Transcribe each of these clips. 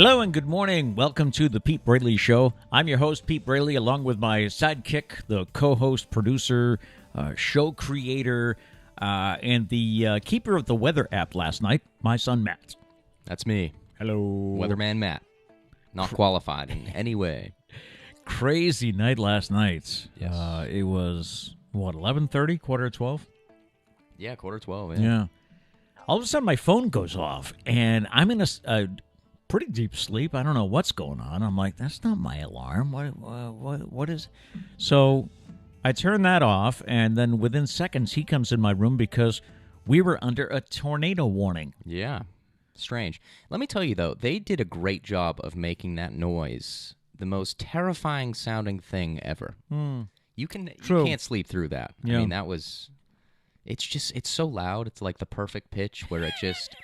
Hello and good morning. Welcome to the Pete Braley Show. I'm your host, Pete Braley, along with my sidekick, the co-host, producer, show creator, and the keeper of the weather app last night, my son, Matt. That's me. Hello. Weatherman Matt. Not qualified in any way. Crazy night last night. Yes. It was, 11:30, quarter to 12? Yeah, 11:45. Yeah. All of a sudden, my phone goes off, and I'm in a pretty deep sleep. I don't know what's going on. I'm like, that's not my alarm. What is? So I turn that off, and then within seconds, he comes in my room because we were under a tornado warning. Yeah. Strange. Let me tell you, though, they did a great job of making that noise the most terrifying sounding thing ever. You can't sleep through that. Yeah. I mean, it's so loud. It's like the perfect pitch where it just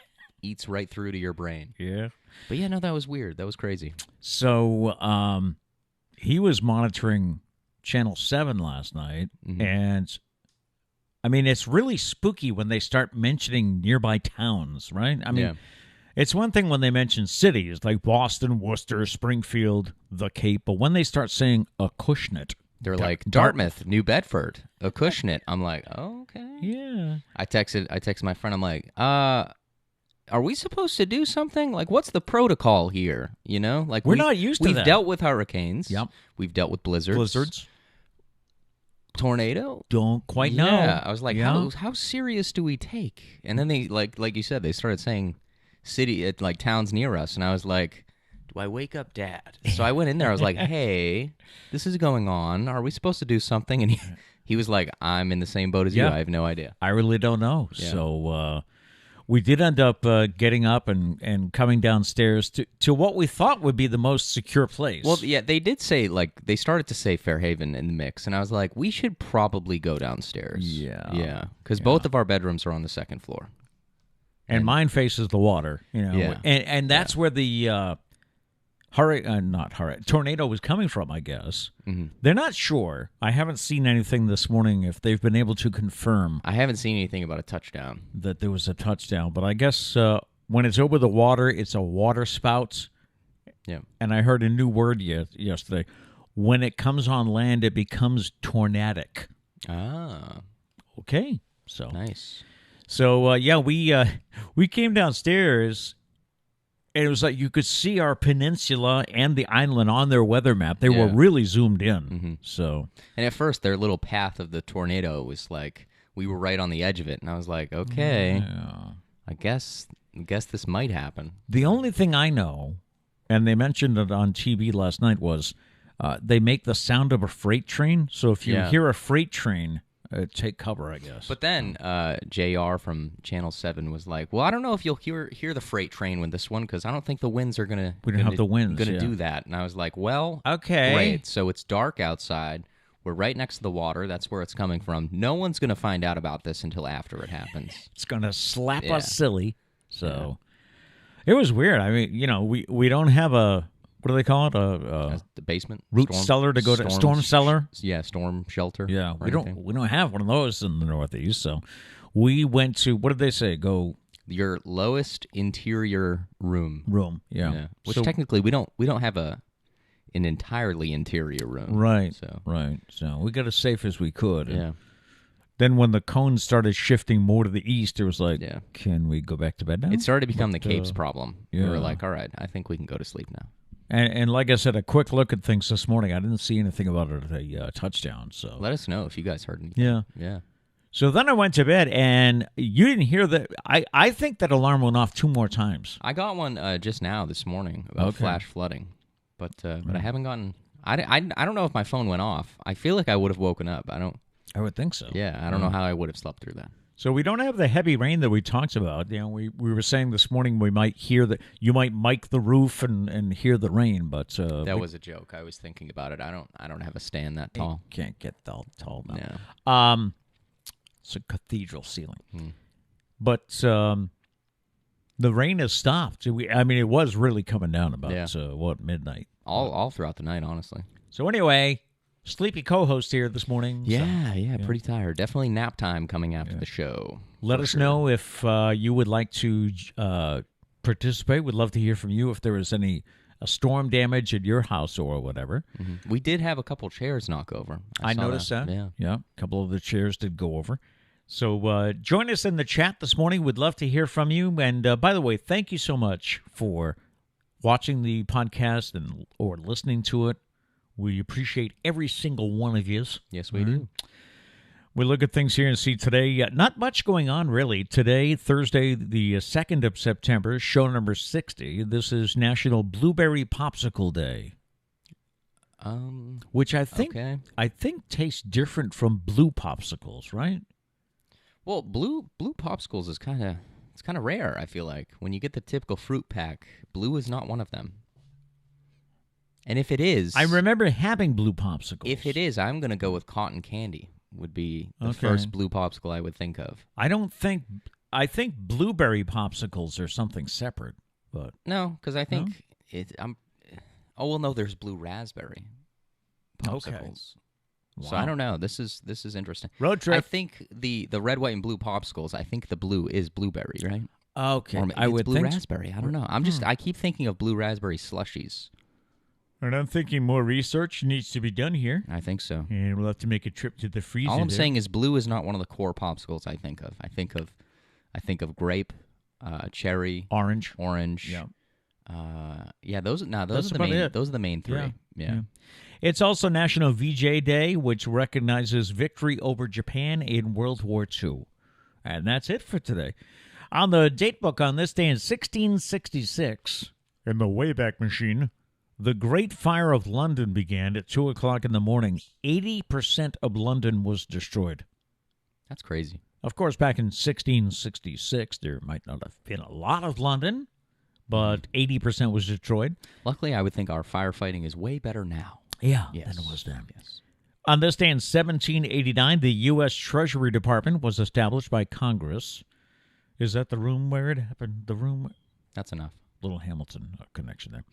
eats right through to your brain. Yeah. But yeah, no, that was weird. That was crazy. So he was monitoring Channel 7 last night, and I mean, it's really spooky when they start mentioning nearby towns, right? I mean, it's one thing when they mention cities like Boston, Worcester, Springfield, the Cape, but when they start saying Acushnet, they're like, Dartmouth, New Bedford, Acushnet. I'm like, oh, okay. Yeah. I texted my friend. I'm like, are we supposed to do something? Like, what's the protocol here? You know, like we're not used to that. We've dealt with hurricanes. Yep. We've dealt with blizzards. Tornado? Don't quite know. Yeah. I was like, how serious do we take? And then they, like you said, they started saying like towns near us. And I was like, do I wake up Dad? So I went in there. I was like, hey, this is going on. Are we supposed to do something? And he was like, I'm in the same boat as you. I have no idea. I really don't know. Yeah. So we did end up getting up and coming downstairs to what we thought would be the most secure place. Well, yeah, they did say, like, they started to say Fairhaven in the mix, and I was like, we should probably go downstairs. Yeah. Yeah, because both of our bedrooms are on the second floor. And mine faces the water, you know. Yeah. And that's where the tornado was coming from, I guess. Mm-hmm. They're not sure. I haven't seen anything this morning if they've been able to confirm. I haven't seen anything about a touchdown. That there was a touchdown. But I guess when it's over the water, it's a water spout. Yeah. And I heard a new word yesterday. When it comes on land, it becomes tornadic. Ah. Okay. So nice. So, we came downstairs. And it was like you could see our peninsula and the island on their weather map. They were really zoomed in. Mm-hmm. So, and at first, their little path of the tornado was like we were right on the edge of it, and I was like, okay, I guess this might happen. The only thing I know, and they mentioned it on TV last night, was they make the sound of a freight train. So if you hear a freight train, take cover, I guess. But then JR from Channel 7 was like, well, I don't know if you'll hear the freight train with this one because I don't think the winds are going to do that. And I was like, well, okay. Great. So it's dark outside. We're right next to the water. That's where it's coming from. No one's going to find out about this until after it happens. It's going to slap us silly. So it was weird. I mean, you know, we don't have a... What do they call it? The basement cellar to go to storm cellar. Yeah, storm shelter. Yeah, we don't have one of those in the Northeast. So we went to, what did they say? Go your lowest interior room. Yeah. Which technically we don't have an entirely interior room. Right. So we got as safe as we could. Yeah. Then when the cones started shifting more to the east, it was like, can we go back to bed now? It started to become the Cape's problem. We were like, all right, I think we can go to sleep now. And like I said, a quick look at things this morning. I didn't see anything about it at a touchdown. So let us know if you guys heard anything. Yeah. So then I went to bed, and you didn't hear that. I think that alarm went off 2 more times. I got one just now this morning about flash flooding, but I haven't gotten. I don't know if my phone went off. I feel like I would have woken up. I would think so. Yeah, I don't know how I would have slept through that. So we don't have the heavy rain that we talked about. You know, we were saying this morning we might hear that you might mic the roof and hear the rain, but that was a joke. I was thinking about it. I don't have a stand that tall. Can't get that tall now. No. It's a cathedral ceiling. But the rain has stopped. I mean, it was really coming down about midnight. All throughout the night, honestly. So anyway, sleepy co-host here this morning. Yeah, pretty tired. Definitely nap time coming after the show. Let us know if you would like to participate. We'd love to hear from you if there was any storm damage at your house or whatever. Mm-hmm. We did have a couple chairs knock over. I noticed that. Yeah, a couple of the chairs did go over. So join us in the chat this morning. We'd love to hear from you. And by the way, thank you so much for watching the podcast or listening to it. We appreciate every single one of you. Yes, we do. We look at things here and see today, not much going on, really. Today, Thursday, the 2nd of September, show number 60. This is National Blueberry Popsicle Day, which I think tastes different from blue popsicles, right? Well, blue popsicles is kind of rare, I feel like. When you get the typical fruit pack, blue is not one of them. And if it is... I remember having blue popsicles. If it is, I'm going to go with cotton candy. Would be the first blue popsicle I would think of. I think blueberry popsicles are something separate, but no, because I think no, there's blue raspberry popsicles. Okay. Wow. So I don't know. This is interesting. Road trip. I think the red, white, and blue popsicles. I think the blue is blueberry, right? Okay, or I would blue think raspberry. I don't know. I keep thinking of blue raspberry slushies. And I'm thinking more research needs to be done here. I think so. And we'll have to make a trip to the freezer. All I'm saying is blue is not one of the core popsicles I think of. I think of grape, cherry, orange. Yeah. Those are the main three. Yeah. It's also National VJ Day, which recognizes victory over Japan in World War II. And that's it for today. On the date book on this day in 1666, in the Wayback Machine, the Great Fire of London began at 2 o'clock in the morning. 80% of London was destroyed. That's crazy. Of course, back in 1666, there might not have been a lot of London, but 80% was destroyed. Luckily, I would think our firefighting is way better now. Yeah, than it was then. Yes. On this day in 1789, the U.S. Treasury Department was established by Congress. Is that the room where it happened? The room? That's enough. Little Hamilton connection there.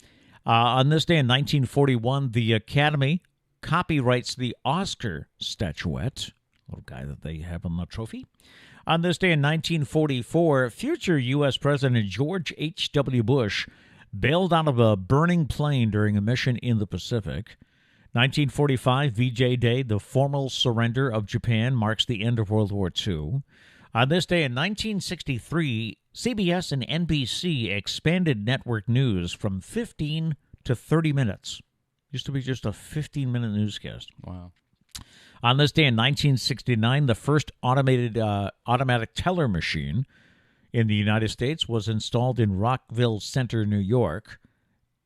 On this day in 1941, the Academy copyrights the Oscar statuette, little guy that they have on the trophy. On this day in 1944, future U.S. President George H.W. Bush bailed out of a burning plane during a mission in the Pacific. 1945, VJ Day, the formal surrender of Japan, marks the end of World War II. On this day in 1963, CBS and NBC expanded network news from 15 to 30 minutes. Used to be just a 15-minute newscast. Wow. On this day in 1969, the first automatic teller machine in the United States was installed in Rockville Center, New York.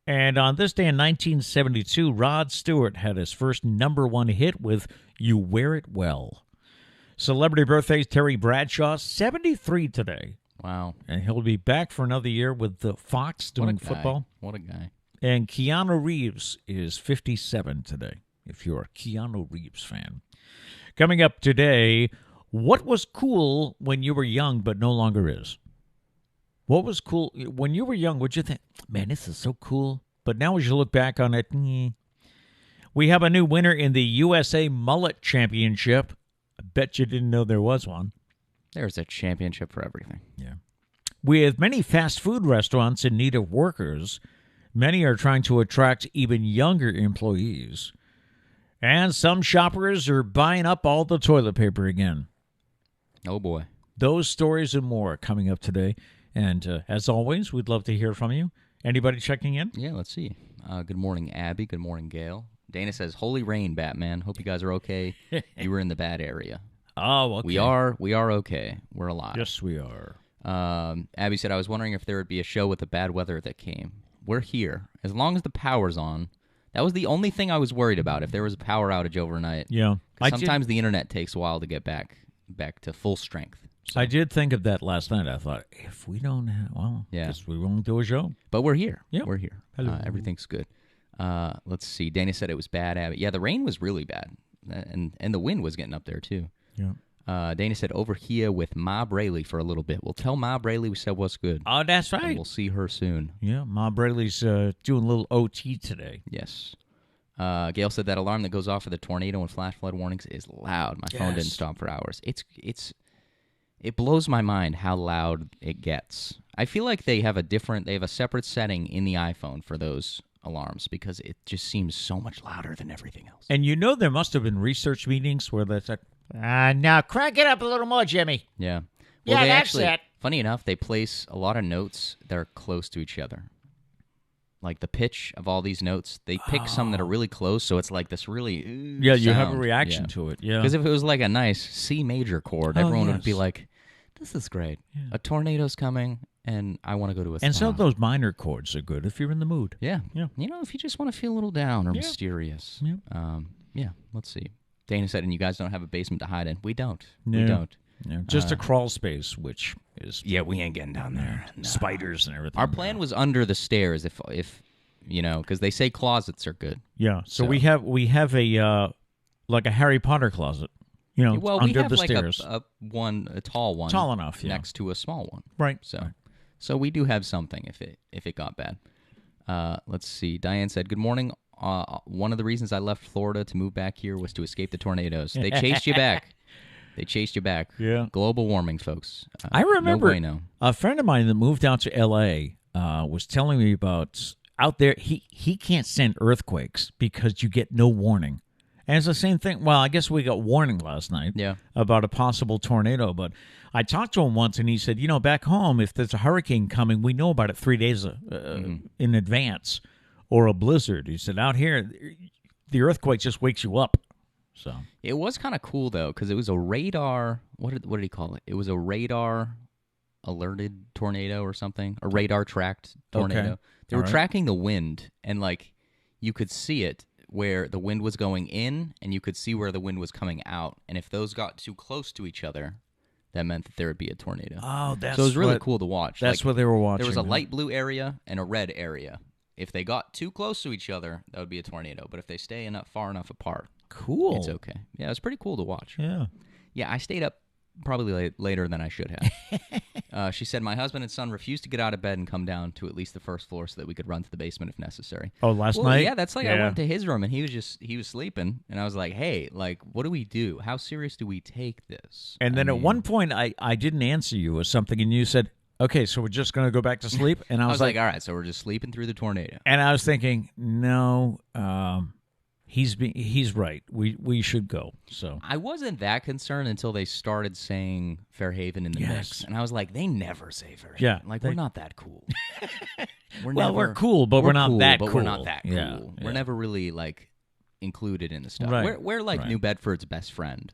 And on this day in 1972, Rod Stewart had his first #1 hit with You Wear It Well. Celebrity birthdays, Terry Bradshaw, 73 today. Wow. And he'll be back for another year with the Fox doing football. What a guy. And Keanu Reeves is 57 today, if you're a Keanu Reeves fan. Coming up today, what was cool when you were young but no longer is? What was cool when you were young? What'd you think? Man, this is so cool. But now as you look back on it, we have a new winner in the USA Mullet Championship. I bet you didn't know there was one. There's a championship for everything. Yeah. With many fast food restaurants in need of workers, many are trying to attract even younger employees. And some shoppers are buying up all the toilet paper again. Oh, boy. Those stories and more coming up today. And as always, we'd love to hear from you. Anybody checking in? Yeah, let's see. Good morning, Abby. Good morning, Gail. Dana says, "Holy rain, Batman. Hope you guys are okay. You were in the bad area." Oh, okay. We are okay. We're alive. Yes, we are. Abby said, "I was wondering if there would be a show with the bad weather that came. We're here. As long as the power's on." That was the only thing I was worried about, if there was a power outage overnight. Yeah. Sometimes the internet takes a while to get back to full strength. So. I did think of that last night. I thought, if we don't have, guess we won't do a show. But we're here. Yeah. We're here. Hello. Everything's good. Let's see. Dana said it was bad, Abby. Yeah, the rain was really bad. And the wind was getting up there, too. Yeah. Dana said, over here with Ma Braley for a little bit. We'll tell Ma Braley we said what's good. Oh, that's right. And we'll see her soon. Yeah, Ma Braley's doing a little OT today. Yes. Gail said that alarm that goes off for the tornado and flash flood warnings is loud. My phone didn't stop for hours. It blows my mind how loud it gets. I feel like they have a separate setting in the iPhone for those alarms because it just seems so much louder than everything else. And there must have been research meetings where that's like, now crank it up a little more, Jimmy. Yeah. Well, that's it. Funny enough, they place a lot of notes that are close to each other. Like the pitch of all these notes, they pick some that are really close, so it's like this really you have a sound. reaction to it. Yeah. Because if it was like a nice C major chord, everyone would be like, "This is great. Yeah. A tornado's coming, and I want to go to a." And some of those minor chords are good if you're in the mood. Yeah. If you just want to feel a little down or mysterious. Yeah. Let's see. Dana said, "And you guys don't have a basement to hide in." We don't. No. We don't. Yeah, just a crawl space, which is we ain't getting down there. No. Spiders and everything. Our plan was under the stairs, if because they say closets are good. Yeah, so we have a like a Harry Potter closet, under we have the like stairs. a tall one, tall enough, next to a small one, right? So we do have something if it got bad. Let's see. Diane said, "Good morning. One of the reasons I left Florida to move back here was to escape the tornadoes. They chased you back." They chased you back. Yeah. Global warming, folks. I remember no bueno. A friend of mine that moved out to L.A. Was telling me about out there. He can't send earthquakes because you get no warning. And it's the same thing. Well, I guess we got warning last night about a possible tornado. But I talked to him once, and he said, back home, if there's a hurricane coming, we know about it 3 days in advance, or a blizzard. He said, out here, the earthquake just wakes you up. So it was kind of cool though, because it was a radar. What did he call it? It was a radar alerted tornado or something. A radar tracked tornado. Okay. They were tracking the wind, and like you could see it where the wind was going in, and you could see where the wind was coming out. And if those got too close to each other, that meant that there would be a tornado. Oh, so it was really cool to watch. That's what they were watching. There was a light blue area and a red area. If they got too close to each other, that would be a tornado. But if they stay far enough apart, cool. It's okay. Yeah, it was pretty cool to watch. Yeah, I stayed up probably later than I should have. She said, my husband and son refused to get out of bed and come down to at least the first floor so that we could run to the basement if necessary. Oh, last night? Yeah, that's like I went to his room and he was sleeping. And I was like, hey, like, what do we do? How serious do we take this? And then at one point, I didn't answer you or something, and you said, okay, so we're just going to go back to sleep? And I was like, all right, so we're just sleeping through the tornado. And I was thinking, no, he's right. We should go. So I wasn't that concerned until they started saying Fairhaven in the mix. And I was like, they never say Fairhaven. Yeah. Like, we're not that cool. We're cool, but we're not that cool. We're not that cool. Yeah. We're never really, like, included in the stuff. Right. We're like New Bedford's best friend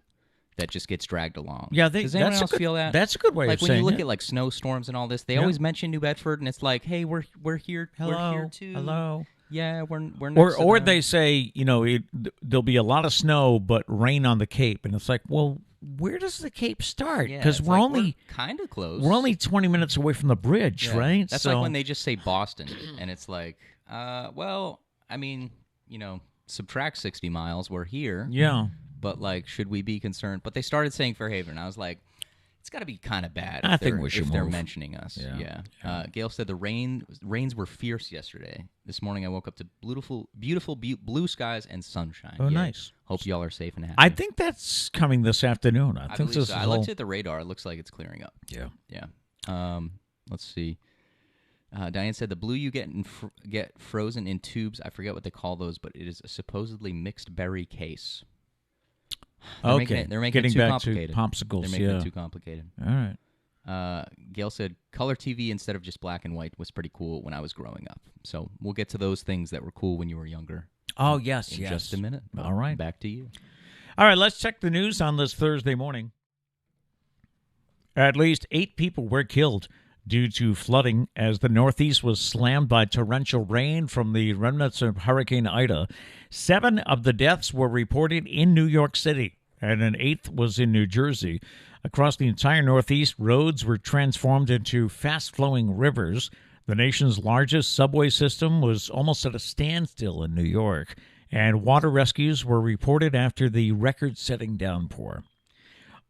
that just gets dragged along. Yeah, does anyone else feel that? That's a good way of saying it. Like when you look at like snowstorms and all this, they always mention New Bedford, and it's like, hey, we're here. Hello, we're here too. Hello. Yeah, we're next or they say, there'll be a lot of snow but rain on the Cape, and it's like, well, where does the Cape start? Because we're kind of close. We're only 20 minutes away from the bridge, right? That's like when they just say Boston, and it's like, well, I mean, subtract 60 miles. We're here. Yeah. But, like, should we be concerned? But they started saying Fairhaven, and I was like, it's got to be kind of bad I think we should if they're move. mentioning us. Yeah. Gail said the rains were fierce yesterday. This morning I woke up to beautiful blue skies and sunshine. Oh, nice. Hope y'all are safe and happy. I think that's coming this afternoon. I think believe so. I looked at the radar. It looks like it's clearing up. Yeah. Let's see. Diane said the blue you get frozen in tubes. I forget what they call those, but it is a supposedly mixed berry case. They're making it too complicated. Popsicles, They're making it too complicated. All right. Gail said color TV instead of just black and white was pretty cool when I was growing up. So we'll get to those things that were cool when you were younger. Oh, yes, in just a minute. All right. Back to you. All right, let's check the news on this Thursday morning. At least 8 people were killed due to flooding as the Northeast was slammed by torrential rain from the remnants of Hurricane Ida. 7 of the deaths were reported in New York City, and an 8th was in New Jersey. Across the entire Northeast, roads were transformed into fast-flowing rivers. The nation's largest subway system was almost at a standstill in New York, and water rescues were reported after the record-setting downpour.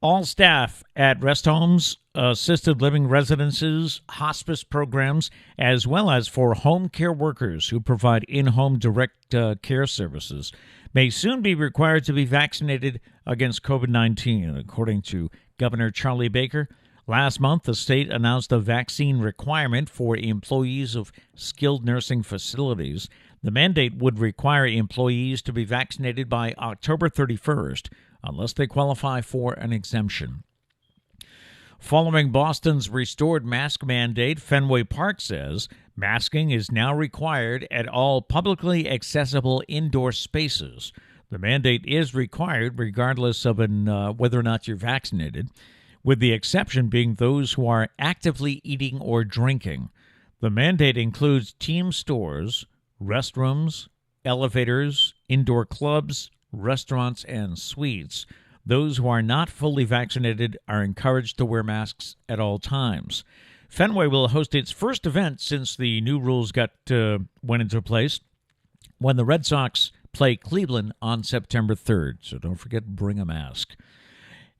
All staff at rest homes, assisted living residences, hospice programs, as well as for home care workers who provide in-home direct care services, may soon be required to be vaccinated against COVID-19, according to Governor Charlie Baker. Last month, the state announced a vaccine requirement for employees of skilled nursing facilities. The mandate would require employees to be vaccinated by October 31st, unless they qualify for an exemption. Following Boston's restored mask mandate, Fenway Park says masking is now required at all publicly accessible indoor spaces. The mandate is required regardless of whether or not you're vaccinated, with the exception being those who are actively eating or drinking. The mandate includes team stores, restrooms, elevators, indoor clubs, restaurants, and suites. Those who are not fully vaccinated are encouraged to wear masks at all times. Fenway will host its first event since the new rules went into place when the Red Sox play Cleveland on September 3rd. So don't forget, bring a mask.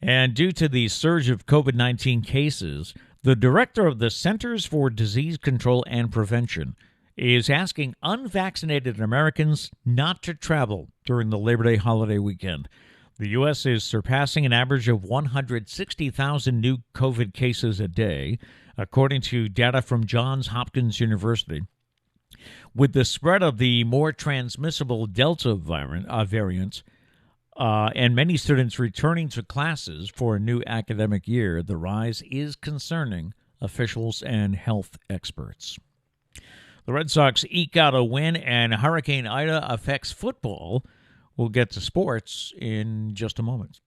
And due to the surge of COVID-19 cases, the director of the Centers for Disease Control and Prevention is asking unvaccinated Americans not to travel during the Labor Day holiday weekend. The U.S. is surpassing an average of 160,000 new COVID cases a day, according to data from Johns Hopkins University. With the spread of the more transmissible Delta variant, and many students returning to classes for a new academic year, the rise is concerning officials and health experts. The Red Sox eke out a win, and Hurricane Ida affects football. We'll get to sports in just a moment.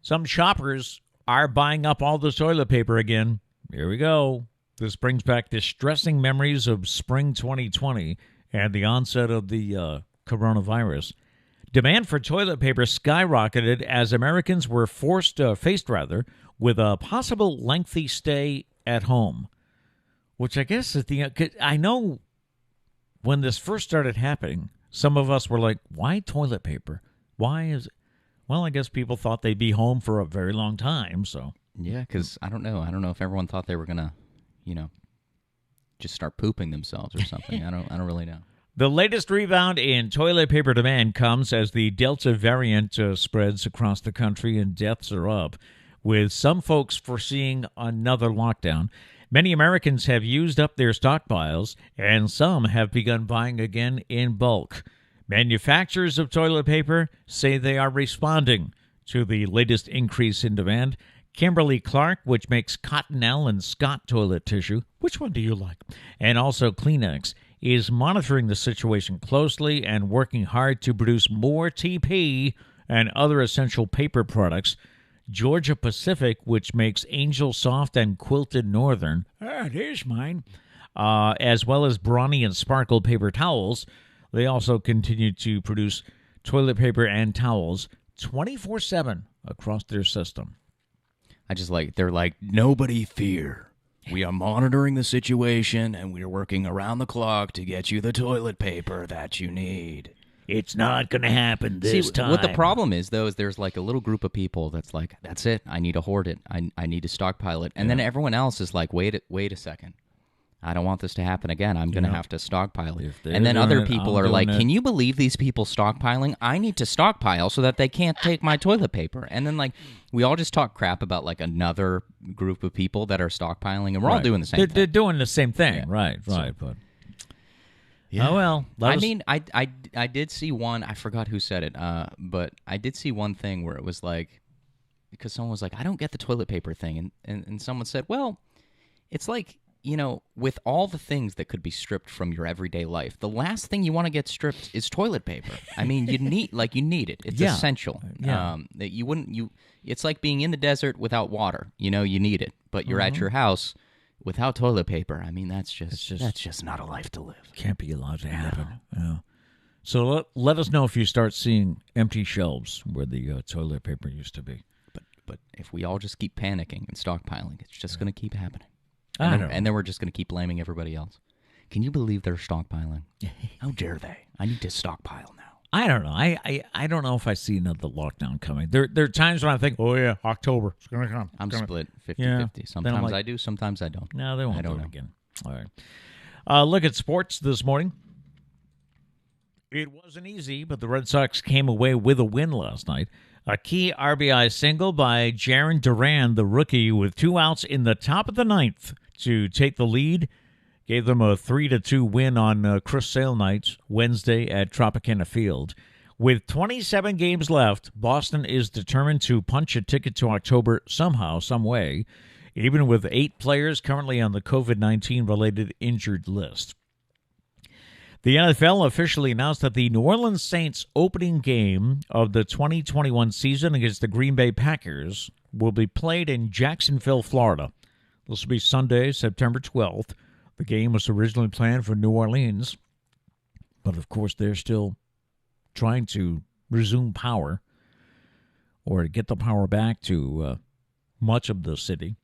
Some shoppers are buying up all the toilet paper again. Here we go. This brings back distressing memories of spring 2020 and the onset of the coronavirus. Demand for toilet paper skyrocketed as Americans were faced with a possible lengthy stay at home, which I guess is I know when this first started happening, some of us were like, why toilet paper? Why is it? Well, I guess people thought they'd be home for a very long time, so. Yeah, because I don't know. I don't know if everyone thought they were going to, just start pooping themselves or something. I don't really know. The latest rebound in toilet paper demand comes as the Delta variant spreads across the country and deaths are up, with some folks foreseeing another lockdown. Many Americans have used up their stockpiles, and some have begun buying again in bulk. Manufacturers of toilet paper say they are responding to the latest increase in demand. Kimberly-Clark, which makes Cottonelle and Scott toilet tissue, which one do you like? And also Kleenex, is monitoring the situation closely and working hard to produce more TP and other essential paper products. Georgia Pacific, which makes Angel Soft and Quilted Northern, there's mine, as well as Brawny and Sparkle paper towels. They also continue to produce toilet paper and towels 24/7 across their system. They're like, nobody fear. We are monitoring the situation, and we are working around the clock to get you the toilet paper that you need. It's not going to happen this time. What the problem is, though, is there's like a little group of people that's like, that's it. I need to hoard it. I need to stockpile it. And then everyone else is like, wait a second. I don't want this to happen again. I'm going to have to stockpile it. And then other people are like, can you believe these people stockpiling? I need to stockpile so that they can't take my toilet paper. And then, like, we all just talk crap about, like, another group of people that are stockpiling, and we're all doing the same thing. They're doing the same thing. Yeah. Right. But yeah. Oh, well. I did see one. I forgot who said it, but I did see one thing where it was like, because someone was like, I don't get the toilet paper thing. And someone said, well, it's like, with all the things that could be stripped from your everyday life, the last thing you want to get stripped is toilet paper. I mean, you need it. It's essential. Yeah. It's like being in the desert without water. You need it, but you're at your house without toilet paper. I mean, that's just not a life to live. Can't be allowed to happen. No. Yeah. So let us know if you start seeing empty shelves where the toilet paper used to be. But if we all just keep panicking and stockpiling, it's just going to keep happening. And then we're just going to keep blaming everybody else. Can you believe they're stockpiling? How dare they? I need to stockpile now. I don't know. I don't know if I see another lockdown coming. There are times when I think, oh, yeah, October. It's going to come. I'm split 50-50. Sometimes I do, sometimes I don't. No, they won't do it again. All right. Look at sports this morning. It wasn't easy, but the Red Sox came away with a win last night A key RBI single by Jarren Duran, the rookie, with 2 outs in the top of the 9th to take the lead. Gave them a 3-2 win on Chris Sale night Wednesday at Tropicana Field. With 27 games left, Boston is determined to punch a ticket to October somehow, some way, even with 8 players currently on the COVID-19 related injured list. The NFL officially announced that the New Orleans Saints opening game of the 2021 season against the Green Bay Packers will be played in Jacksonville, Florida. This will be Sunday, September 12th. The game was originally planned for New Orleans, but of course they're still trying to resume power or get the power back to much of the city.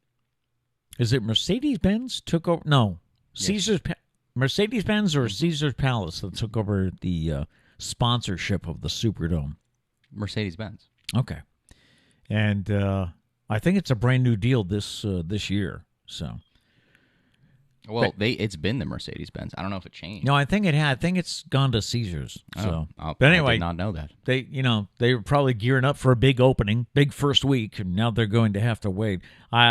Is it Mercedes-Benz took over? No, Caesars. Mercedes-Benz or Caesars Palace that took over the sponsorship of the Superdome? Mercedes-Benz. Okay. And I think it's a brand new deal this year. So, well, it's been the Mercedes-Benz. I don't know if it changed. No, I think it had. I think it's gone to Caesars. So, but anyway, I did not know that. They were probably gearing up for a big opening, big first week, and now they're going to have to wait.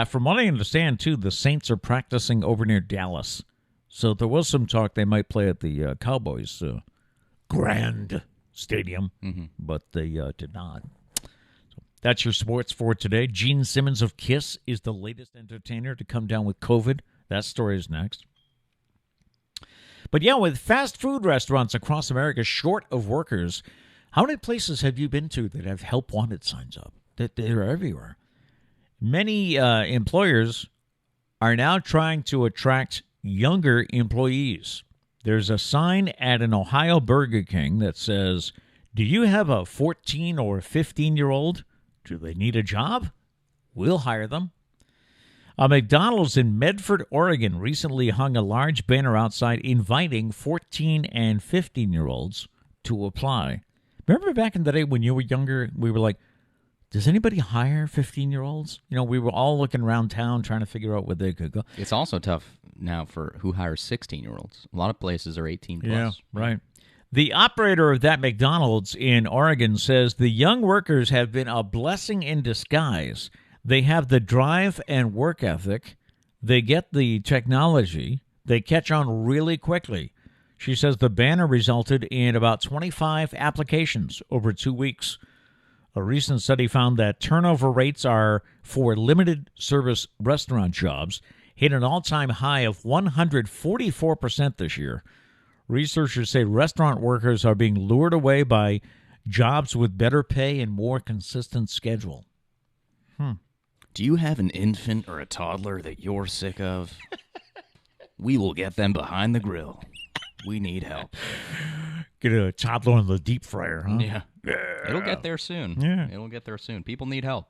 From what I understand, too, the Saints are practicing over near Dallas. So there was some talk they might play at the Cowboys' Grand Stadium, but they did not. So that's your sports for today. Gene Simmons of KISS is the latest entertainer to come down with COVID. That story is next. But yeah, with fast food restaurants across America short of workers, how many places have you been to that have help wanted signs up? That they're everywhere. Many employers are now trying to attract younger employees. There's a sign at an Ohio Burger King that says, "Do you have a 14 or 15-year-old? Do they need a job? We'll hire them." A McDonald's in Medford, Oregon recently hung a large banner outside inviting 14 and 15-year-olds to apply. Remember back in the day when you were younger, we were like, does anybody hire 15-year-olds? We were all looking around town trying to figure out where they could go. It's also tough now for who hires 16-year-olds. A lot of places are 18 plus. Yeah, right. The operator of that McDonald's in Oregon says the young workers have been a blessing in disguise. They have the drive and work ethic. They get the technology. They catch on really quickly. She says the banner resulted in about 25 applications over 2 weeks. A recent study found that turnover rates are for limited service restaurant jobs hit an all-time high of 144% this year. Researchers say restaurant workers are being lured away by jobs with better pay and more consistent schedule. Do you have an infant or a toddler that you're sick of? We will get them behind the grill. We need help. Get a toddler in the deep fryer, huh? Yeah. It'll get there soon. Yeah. It'll get there soon. People need help.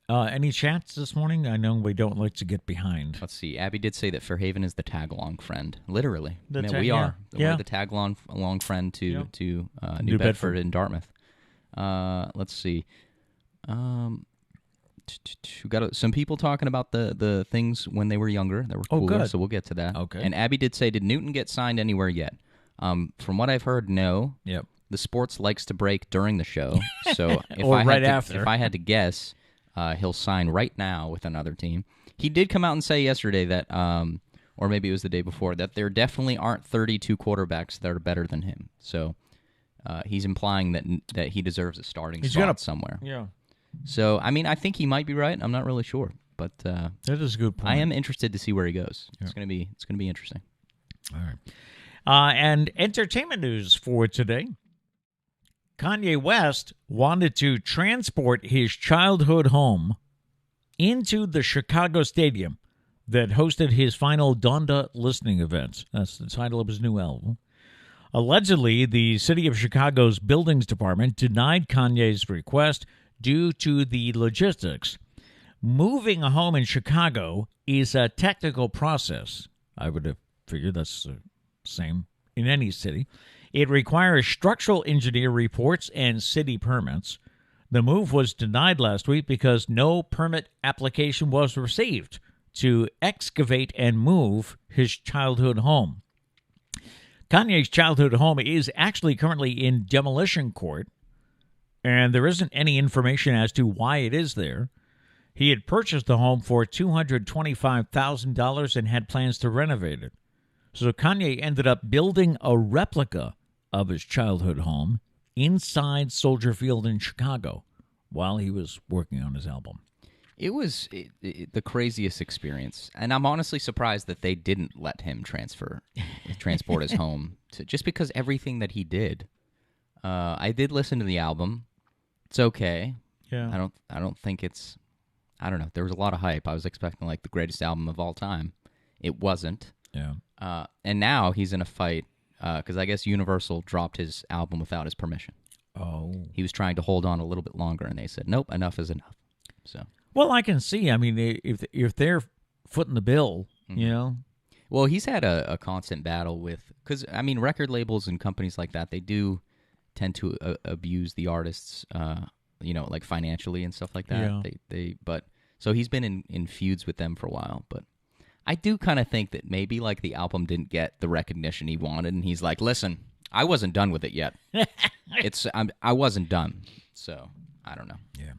Any chats this morning? I know we don't like to get behind. Let's see. Abby did say that Fairhaven is the tag-along friend. Literally. We are. Yeah. We're the tag-along friend to New Bedford and Dartmouth. Let's see. We got some people talking about the things when they were younger that were cooler, good. so we'll get to that. Okay. And Abby did say, did Newton get signed anywhere yet? From what I've heard, no. Yep. The sports likes to break during the show, so after. If I had to guess, he'll sign right now with another team. He did come out and say yesterday that, or maybe it was the day before, that there definitely aren't 32 quarterbacks that are better than him. So he's implying that he deserves a starting spot somewhere. Yeah. So, I mean, I think he might be right. I'm not really sure, but that is a good point. I am interested to see where he goes. Yeah. It's gonna be interesting. All right. And entertainment news for today. Kanye West wanted to transport his childhood home into the Chicago stadium that hosted his final Donda listening event. That's the title of his new album. Allegedly, the city of Chicago's buildings department denied Kanye's request due to the logistics. Moving a home in Chicago is a technical process. I would have figured that's the same in any city. It requires structural engineer reports and city permits. The move was denied last week because no permit application was received to excavate and move his childhood home. Kanye's childhood home is actually currently in demolition court. and there isn't any information as to why it is there. He had purchased the home for $225,000 and had plans to renovate it. So Kanye ended up building a replica of his childhood home inside Soldier Field in Chicago while he was working on his album. It was the craziest experience, and I'm honestly surprised that they didn't let him transport his home just because everything that he did. I did listen to the album. It's okay. Yeah. I don't think it's. I don't know. There was a lot of hype. I was expecting like the greatest album of all time. It wasn't. Yeah. And now he's in a fight because I guess Universal dropped his album without his permission. Oh. He was trying to hold on a little bit longer, and they said, "Nope, enough is enough." So. Well, I can see. I mean, if they're footing the bill, you know. Well, he's had a constant battle with because I mean, record labels and companies like that, they do tend to abuse the artists, like financially and stuff like that. Yeah. But so he's been in feuds with them for a while. But I do kind of think that maybe like the album didn't get the recognition he wanted, and he's like, "Listen, I wasn't done with it yet. I wasn't done." So I don't know. Yeah.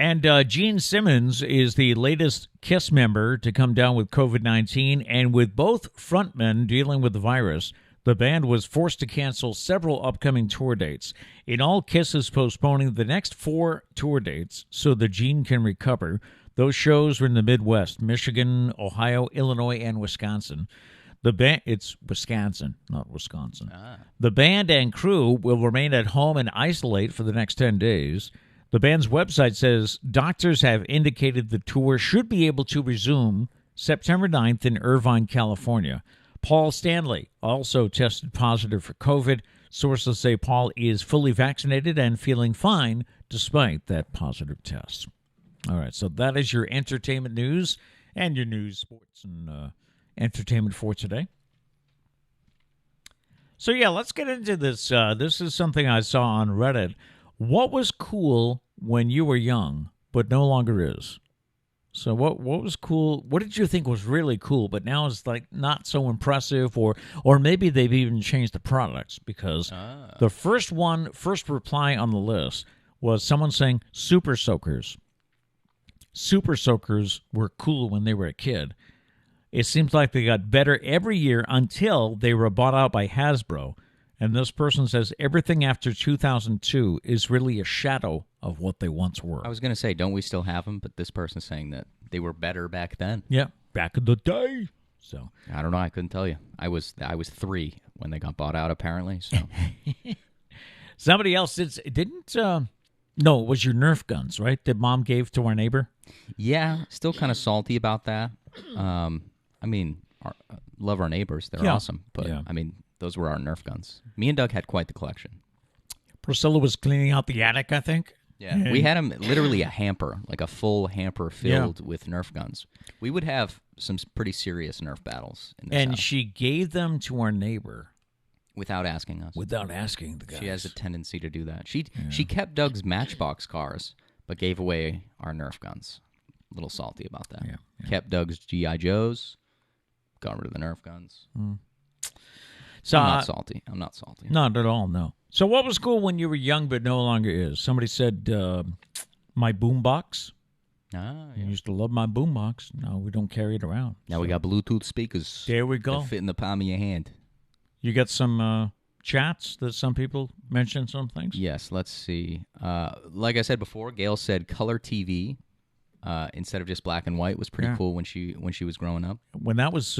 And Gene Simmons is the latest KISS member to come down with COVID-19, and with both frontmen dealing with the virus, the band was forced to cancel several upcoming tour dates. In all, KISS is postponing the next 4 tour dates so that Gene can recover. Those shows are in the Midwest, Michigan, Ohio, Illinois, and Wisconsin. It's Wisconsin, not Wisconsin. The band and crew will remain at home and isolate for the next 10 days. The band's website says doctors have indicated the tour should be able to resume September 9th in Irvine, California. Paul Stanley also tested positive for COVID. Sources say Paul is fully vaccinated and feeling fine despite that positive test. All right, so that is your entertainment news and your news, sports, and entertainment for today. So, yeah, let's get into this. This is something I saw on Reddit. What was cool when you were young, but no longer is? So what was cool? What did you think was really cool, but now is like not so impressive, or maybe they've even changed the products? Because the first reply on the list was someone saying Super Soakers. Super Soakers were cool when they were a kid. It seems like they got better every year until they were bought out by Hasbro. And this person says everything after 2002 is really a shadow of what they once were. I was going to say, don't we still have them? But this person's saying that they were better back then. Yeah, back in the day. So I don't know. I couldn't tell you. I was 3 when they got bought out, apparently. So somebody else didn't. No, it was your Nerf guns, right? That Mom gave to our neighbor. Yeah, still kind of salty about that. I mean, love our neighbors; they're awesome. But I mean. Those were our Nerf guns. Me and Doug had quite the collection. Priscilla was cleaning out the attic, I think. Yeah. We had them literally a hamper, like a full hamper filled with Nerf guns. We would have some pretty serious Nerf battles in this house. She gave them to our neighbor. Without asking us. Without asking the guys. She has a tendency to do that. She kept Doug's Matchbox cars, but gave away our Nerf guns. A little salty about that. Yeah. Kept Doug's G.I. Joes, got rid of the Nerf guns. So I'm not salty. Not at all, no. So what was cool when you were young but no longer is? Somebody said my boombox. Yeah. I used to love my boombox. No, we don't carry it around. Now we got Bluetooth speakers. There we go. That fit in the palm of your hand. You got some chats that some people mentioned some things? Yes, let's see. Like I said before, Gail said color TV instead of just black and white was pretty cool when she was growing up. When that was...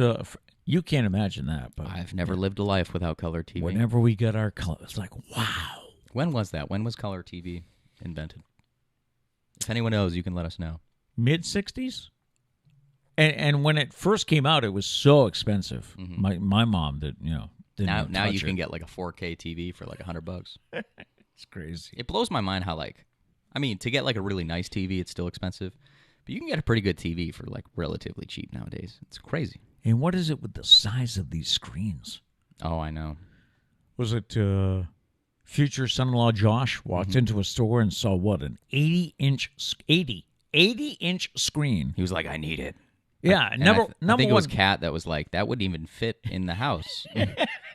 you can't imagine that. But I've never lived a life without color TV. Whenever we got our color, it's like, wow. When was that? When was color TV invented? If anyone knows, you can let us know. Mid-'60s? And when it first came out, it was so expensive. Mm-hmm. My mom didn't now you can get like a 4K TV for like $100. It's crazy. It blows my mind how to get like a really nice TV, it's still expensive. But you can get a pretty good TV for like relatively cheap nowadays. It's crazy. And what is it with the size of these screens? Oh, I know. Was it future son-in-law Josh walked into a store and saw what, an 80-inch screen? He was like, I need it. Yeah, I think it was Kat that was like, that wouldn't even fit in the house.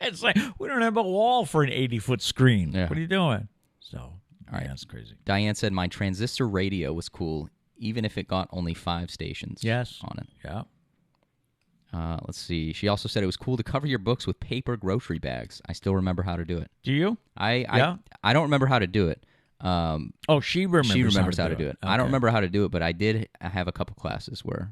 It's like, we don't have a wall for an 80-foot screen. Yeah. What are you doing? So All right. Yeah, that's crazy. Diane said my transistor radio was cool, even if it got only 5 stations. Yes. On it. Yeah. Let's see. She also said it was cool to cover your books with paper grocery bags. I still remember how to do it. Do you? I don't remember how to do it. She remembers. She remembers how to do it. Okay. I don't remember how to do it, but I did have a couple classes where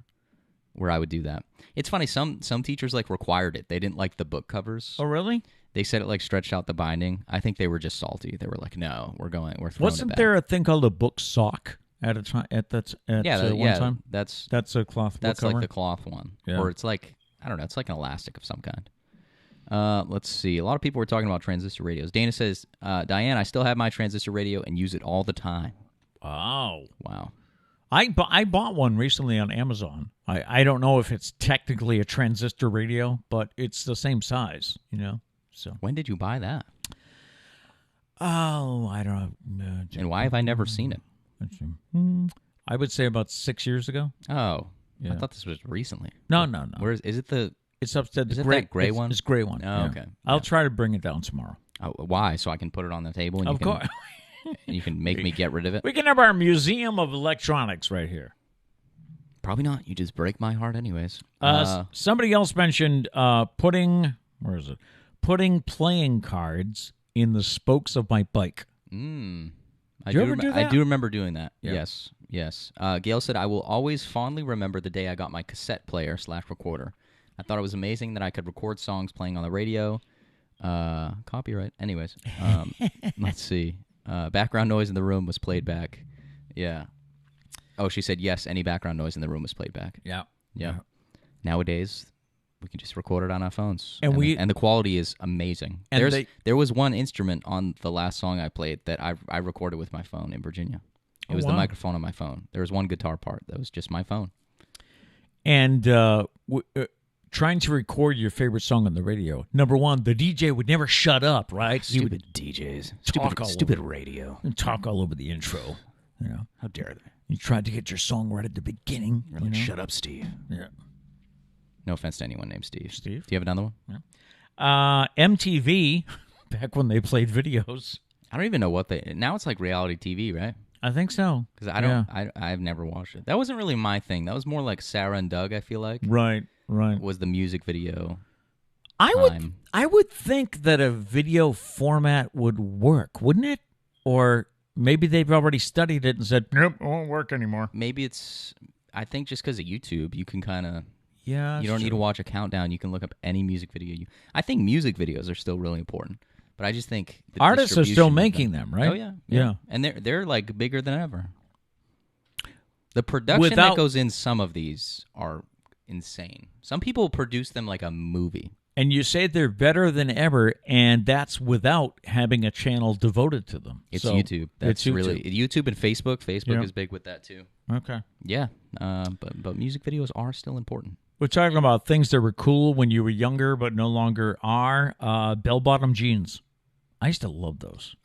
I would do that. It's funny. Some teachers like required it. They didn't like the book covers. Oh, really? They said it like stretched out the binding. I think they were just salty. They were like, "No, we're throwing Wasn't it back." there a thing called a book sock at a time? One time. That's a cloth. That's book like cover? the cloth one, Yeah. or it's like I don't know. It's like an elastic of some kind. Let's see. A lot of people were talking about transistor radios. Dana says, "Diane, I still have my transistor radio and use it all the time." Wow. Wow. I bought one recently on Amazon. I don't know if it's technically a transistor radio, but it's the same size, So When did you buy that? Oh, I don't know. And why have I never seen it? I would say about 6 years ago. Oh, Yeah. I thought this was recently. No. Where is it? It's upstairs. Is it that gray one? It's gray one. Oh, yeah. okay. I'll try to bring it down tomorrow. Oh, why? So I can put it on the table and Of course. you can make me get rid of it? We can have our museum of electronics right here. Probably not. You just break my heart anyways. Somebody else mentioned putting playing cards in the spokes of my bike. I you ever do that? I do remember doing that. Yeah. Yes. Gail said, I will always fondly remember the day I got my cassette player / recorder. I thought it was amazing that I could record songs playing on the radio. Copyright. Anyways, let's see. Background noise in the room was played back. Yeah. Oh, she said, yes, any background noise in the room was played back. Yeah. Nowadays, we can just record it on our phones. And the quality is amazing. And there was one instrument on the last song I played that I recorded with my phone in Virginia. It was the microphone on my phone. There was one guitar part that was just my phone. And trying to record your favorite song on the radio. Number one, the DJ would never shut up, right? Stupid DJs. Stupid radio. And talk all over the intro. How dare they? You tried to get your song right at the beginning. Shut up, Steve. Yeah. No offense to anyone named Steve. Steve? Do you have another one? Yeah. MTV, back when they played videos. I don't even know what now it's like reality TV, right? I think so. Because I've never watched it. That wasn't really my thing. That was more like Sarah and Doug, I feel like. Right. Was the music video. I would think that a video format would work, wouldn't it? Or maybe they've already studied it and said, nope, it won't work anymore. Maybe I think just because of YouTube, you can kind of... Yeah, you don't need to watch a countdown. You can look up any music video. I think music videos are still really important, but I just think the artists are still distribution making them, right? Oh yeah, and they're like bigger than ever. The production that goes in some of these are insane. Some people produce them like a movie. And you say they're better than ever, and that's without having a channel devoted to them. It's YouTube. That's really YouTube and Facebook. Facebook is big with that too. Okay. Yeah, but music videos are still important. We're talking about things that were cool when you were younger, but no longer are. Bell-bottom jeans. I used to love those.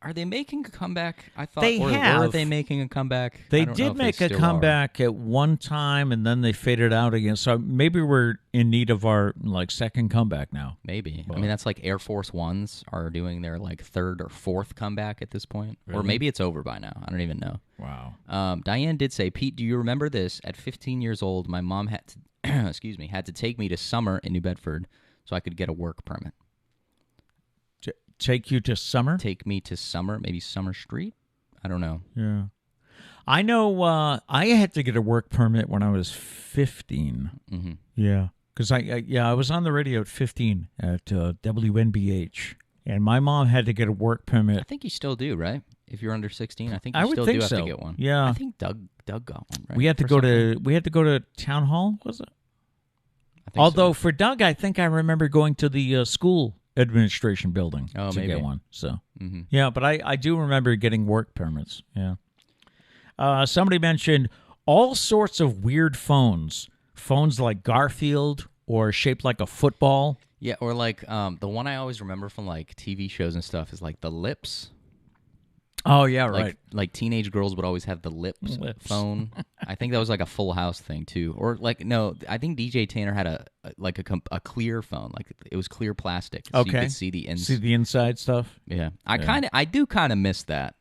Are they making a comeback? I thought they have. Or are they making a comeback? They did make a comeback at one time, and then they faded out again. So maybe we're in need of our second comeback now. Maybe. I mean, that's like Air Force Ones are doing their third or fourth comeback at this point, or maybe it's over by now. I don't even know. Wow. Diane did say, Pete, do you remember this? At 15 years old, my mom had to, had to take me to Summer in New Bedford so I could get a work permit. Take you to Summer? Take me to Summer, maybe Summer Street? I don't know. Yeah. I know I had to get a work permit when I was 15. Mm-hmm. Yeah. Because I was on the radio at 15 at WNBH, and my mom had to get a work permit. I think you still do, right? If you're under 16, I think you I would still think do so. have to get one. Yeah. I think Doug got one, right? We had to go to Town Hall, was it? I think Although so. for Doug, I think I remember going to the school administration building to maybe. get one. So Mm-hmm. yeah, but I do remember getting work permits. Yeah. Somebody mentioned all sorts of weird phones like Garfield or shaped like a football. Yeah, or the one I always remember from TV shows and stuff is the Lips. Oh yeah, right. Like teenage girls would always have the Lips. Phone. I think that was a Full House thing too. Or no, I think DJ Tanner had a clear phone. It was clear plastic, so you could see the inside. See the inside stuff. Yeah, I do kind of miss that.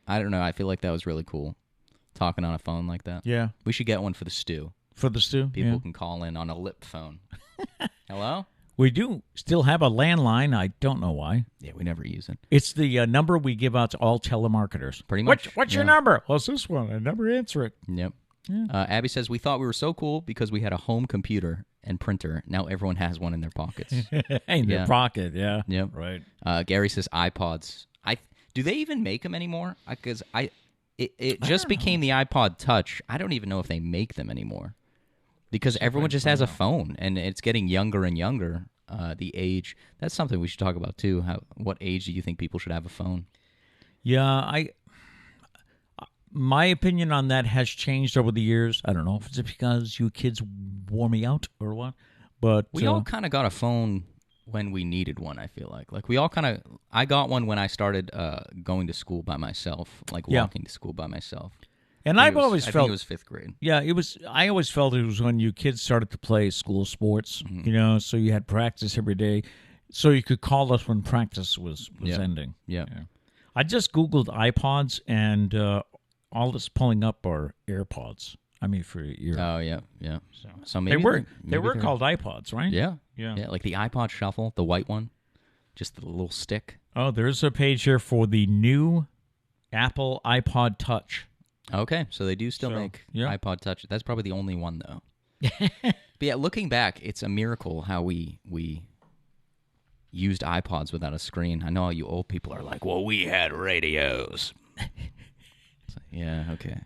I don't know. I feel like that was really cool, talking on a phone like that. Yeah. We should get one for the stew. For the stew? People can call in on a lip phone. Hello? We do still have a landline. I don't know why. Yeah, we never use it. It's the number we give out to all telemarketers. Pretty much. What's your number? Well, it's this one. I never answer it. Yep. Yeah. Abby says, we thought we were so cool because we had a home computer and printer. Now everyone has one in their pockets. In their pocket, yeah. Yep. Right. Gary says iPods. Do they even make them anymore? Because it just became the iPod Touch. I don't even know if they make them anymore. Because everyone just has a phone, and it's getting younger and younger. The age. That's something we should talk about, too. What age do you think people should have a phone? Yeah, my opinion on that has changed over the years. I don't know if it's because you kids wore me out or what. But we all kind of got a phone when we needed one, I feel like. Like, we all kind of... I got one when I started going to school by myself, like walking to school by myself. And I've always felt... I think it was 5th grade. Yeah, it was... I always felt it was when you kids started to play school sports, you know, so you had practice every day, so you could call us when practice was ending. Yeah. I just Googled iPods, and all that's pulling up are AirPods. I mean, for your ear. Oh, yeah. So maybe they were called iPods, right? Yeah. Like the iPod Shuffle, the white one, just the little stick. Oh, there's a page here for the new Apple iPod Touch. Okay, so they do still make iPod Touch. That's probably the only one, though. But yeah, looking back, it's a miracle how we used iPods without a screen. I know all you old people are like, well, we had radios. Yeah, okay.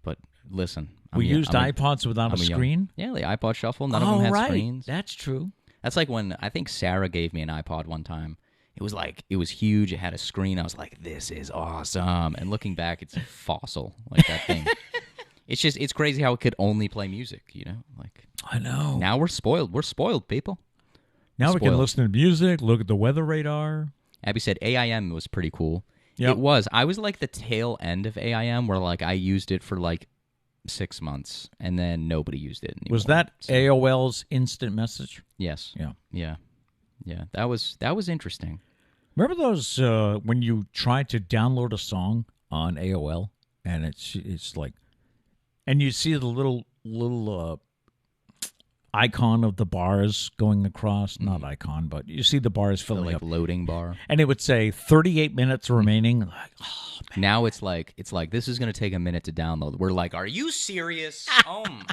But listen. We used iPods without a screen? Yeah, the iPod Shuffle, none of them had screens. That's true. That's like when, I think Sarah gave me an iPod one time. It was huge. It had a screen. I was like, this is awesome. And looking back, it's a fossil, like that thing. It's crazy how it could only play music, you know? Like, I know. Now we're spoiled. We're spoiled, people. Now we can listen to music, look at the weather radar. Abby said AIM was pretty cool. Yep. It was. I was like the tail end of AIM where like I used it for like 6 months and then nobody used it anymore. Was that AOL's instant message? Yes. Yeah. Yeah. That was interesting. Remember those when you tried to download a song on AOL and it's like, and you see the little icon of the bars going across, not icon, but you see the bars filling up, loading bar, and it would say 38 minutes remaining. Like, oh man. Now it's like this is going to take a minute to download. We're like, are you serious?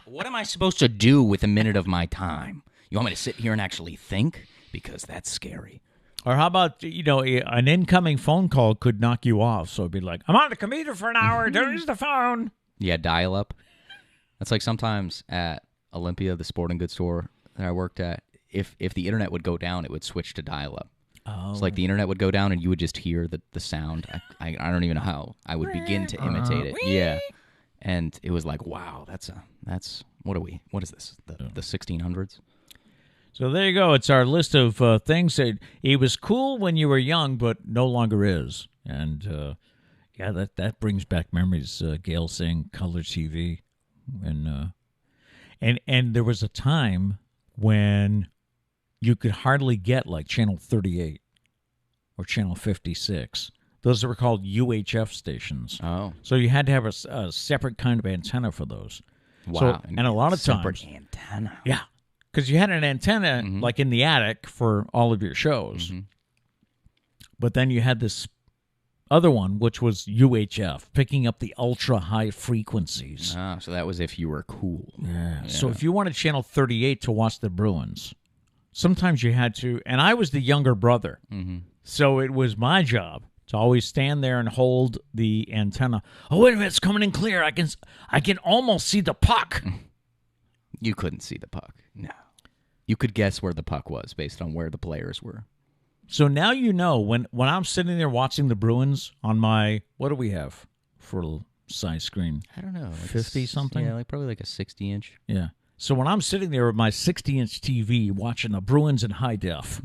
What am I supposed to do with a minute of my time? You want me to sit here and actually think? Because that's scary. Or how about, an incoming phone call could knock you off. So it'd be like, I'm on the computer for an hour. Don't use the phone. Yeah, dial up. That's like sometimes at Olympia, the sporting goods store that I worked at, if the internet would go down, it would switch to dial up. Oh. It's like the internet would go down and you would just hear the sound. I don't even know how I would begin to imitate it. Yeah. And it was like, wow, that's what is this? The 1600s? So there you go. It's our list of things that it was cool when you were young, but no longer is. And that brings back memories. Gail saying color TV, and there was a time when you could hardly get like channel 38 or channel 56. Those were called UHF stations. Oh, so you had to have a separate kind of antenna for those. Wow, so, and a lot of separate times, antenna. Yeah. Because you had an antenna like in the attic for all of your shows. Mm-hmm. But then you had this other one, which was UHF, picking up the ultra-high frequencies. Ah, so that was if you were cool. Yeah. So if you wanted channel 38 to watch the Bruins, sometimes you had to, and I was the younger brother, so it was my job to always stand there and hold the antenna. Oh, wait a minute, it's coming in clear. I can almost see the puck. You couldn't see the puck. No. You could guess where the puck was based on where the players were. So now you know when I'm sitting there watching the Bruins on my, what do we have for a size screen? I don't know. 50-something? Yeah, probably like a 60-inch. Yeah. So when I'm sitting there with my 60-inch TV watching the Bruins in high def,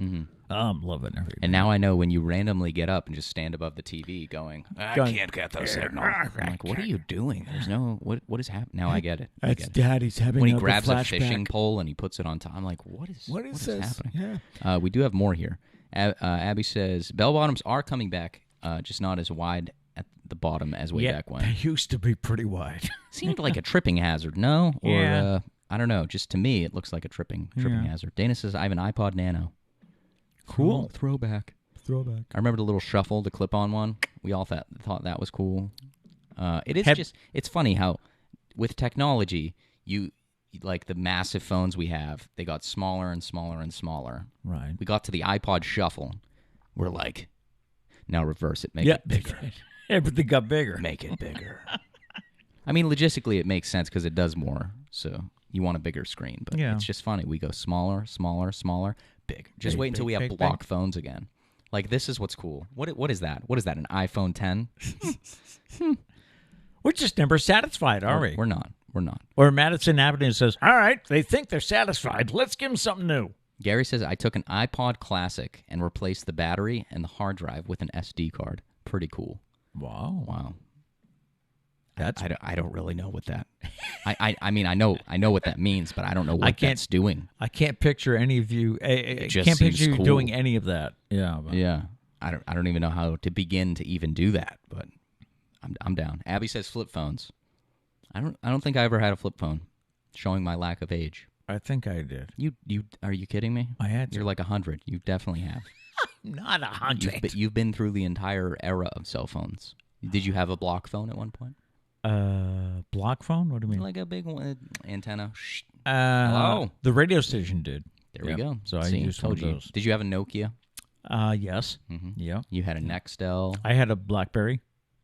I'm loving everything. And now I know when you randomly get up and just stand above the TV going, I can't get those signals. I'm like, what are you doing? There's no, what is happening? Now I get it. That's Daddy's having when he grabs a fishing pole and he puts it on top. I'm like, what is this? Happening? Yeah. We do have more here. Abby says, bell bottoms are coming back, just not as wide the bottom as way back when. They used to be pretty wide. Seemed like a tripping hazard, no? Or, Yeah. I don't know. Just to me, it looks like a tripping hazard. Dana says, I have an iPod Nano. Cool. Throwback. I remember the little shuffle, the clip-on one. We all thought that was cool. It's funny how with technology, like the massive phones we have, they got smaller and smaller and smaller. Right. We got to the iPod Shuffle. We're like, now reverse it, make it bigger. Everything got bigger. Make it bigger. I mean, logistically, it makes sense because it does more. So you want a bigger screen. But it's just funny. We go smaller, smaller, smaller, big. Just wait until we have block phones again. Like, this is what's cool. What is that? What is that, an iPhone 10? We're just never satisfied, are we? We're not. Or Madison Avenue says, all right, they think they're satisfied. Let's give them something new. Gary says, I took an iPod Classic and replaced the battery and the hard drive with an SD card. Pretty cool. Wow. I don't really know what that. I mean I know what that means, but I don't know what that's doing. I can't picture any of you. It just can't seems picture you cool. doing any of that. Yeah. Yeah. I don't even know how to begin to even do that, but I'm down. Abby says flip phones. I don't think I ever had a flip phone. Showing my lack of age. I think I did. You are you kidding me? I had to. You're like 100. You definitely have. Not 100. You've been through the entire era of cell phones. Did you have a block phone at one point? Block phone? What do you mean? Like a big one, antenna. Hello. The radio station did. There we go. So I used one of those. Did you have a Nokia? Yes. Mm-hmm. Yeah. You had a Nextel. I had a BlackBerry.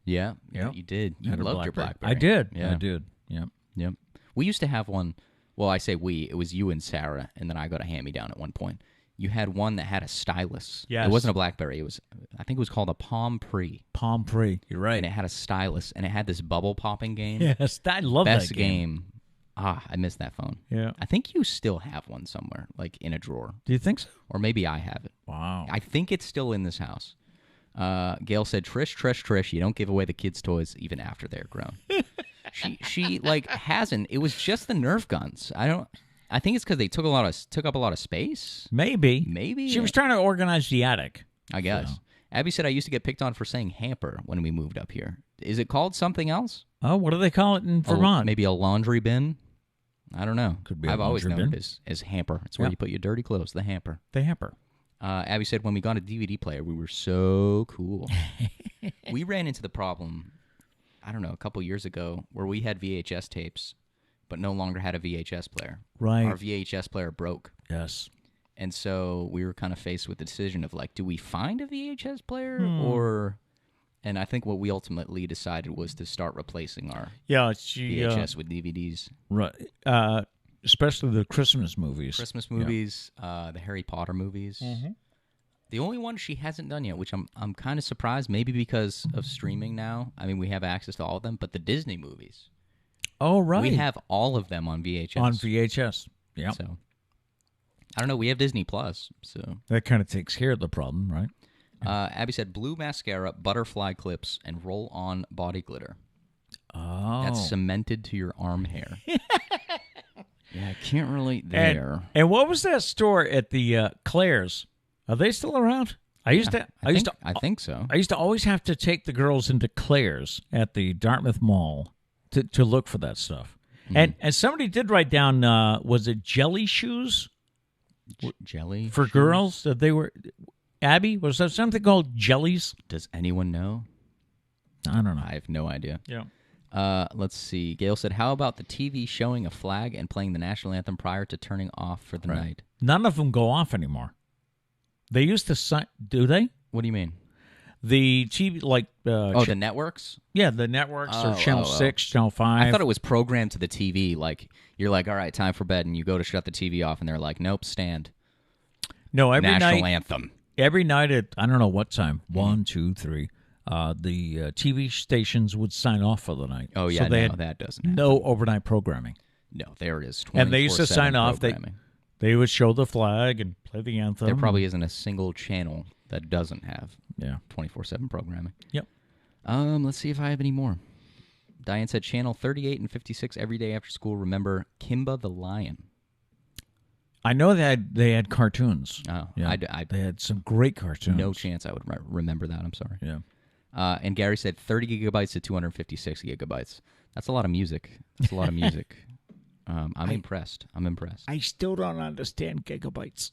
Yeah. Yeah. You did. You loved your BlackBerry. I did. Yeah. I did. Yep. Yep. We used to have one. Well, I say we. It was you and Sarah, and then I got a hand-me-down at one point. You had one that had a stylus. Yes. It wasn't a BlackBerry. I think it was called a Palm Pre. Palm Pre. You're right. And it had a stylus, and it had this bubble popping game. Yes, I love Best that game. I missed that phone. Yeah. I think you still have one somewhere, like in a drawer. Do you think so? Or maybe I have it. Wow. I think it's still in this house. Gail said, Trish, you don't give away the kids' toys even after they're grown. she like hasn't. It was just the Nerf guns. I think it's because they took up a lot of space. Maybe. She was trying to organize the attic. I guess. So. Abby said, I used to get picked on for saying hamper when we moved up here. Is it called something else? Oh, what do they call it in Vermont? Maybe a laundry bin? I don't know. Could be. I've always known it as hamper. It's where you put your dirty clothes, the hamper. The hamper. Abby said, when we got a DVD player, we were so cool. We ran into the problem, I don't know, a couple years ago, where we had VHS tapes, but no longer had a VHS player. Right. Our VHS player broke. Yes. And so we were kind of faced with the decision of, like, do we find a VHS player or... And I think what we ultimately decided was to start replacing our VHS with DVDs. Right. Especially the Christmas movies. The Harry Potter movies. Mm-hmm. The only one she hasn't done yet, which I'm kind of surprised, maybe because of streaming now. I mean, we have access to all of them, but the Disney movies. Oh, right. We have all of them on VHS. On VHS, yeah. So, I don't know. We have Disney Plus, so that kind of takes care of the problem, right? Abby said, blue mascara, butterfly clips, and roll-on body glitter. Oh. That's cemented to your arm hair. Yeah, I can't relate there. And what was that store at the Claire's? Are they still around? I think so. I used to always have to take the girls into Claire's at the Dartmouth Mall to look for that stuff. Mm. And somebody did write down, was it jelly shoes? Jelly for shoes? Girls? That they were. Abby, was there something called jellies? Does anyone know? I don't know. I have no idea. Yeah. Let's see. Gail said, how about the TV showing a flag and playing the national anthem prior to turning off for the night? None of them go off anymore. They used to do they? What do you mean? The TV, like... the networks? Yeah, the networks, or Channel 6, Channel 5. I thought it was programmed to the TV. Like, you're like, all right, time for bed, and you go to shut the TV off, and they're like, nope, stand. No, every national anthem. Every night at, I don't know what time, 1, 2, 3, the TV stations would sign off for the night. Oh, yeah, so that doesn't happen. No overnight programming. No, there it is. And they used to sign off. They would show the flag and play the anthem. There probably isn't a single channel that doesn't have 24/7 programming. Yep. Let's see if I have any more. Diane said, channel 38 and 56 every day after school. Remember Kimba the Lion. I know that they had cartoons. Oh, yeah. They had some great cartoons. No chance I would remember that. I'm sorry. Yeah. And Gary said 30 gigabytes to 256 gigabytes. That's a lot of music. That's a lot of music. I'm impressed. I still don't understand gigabytes.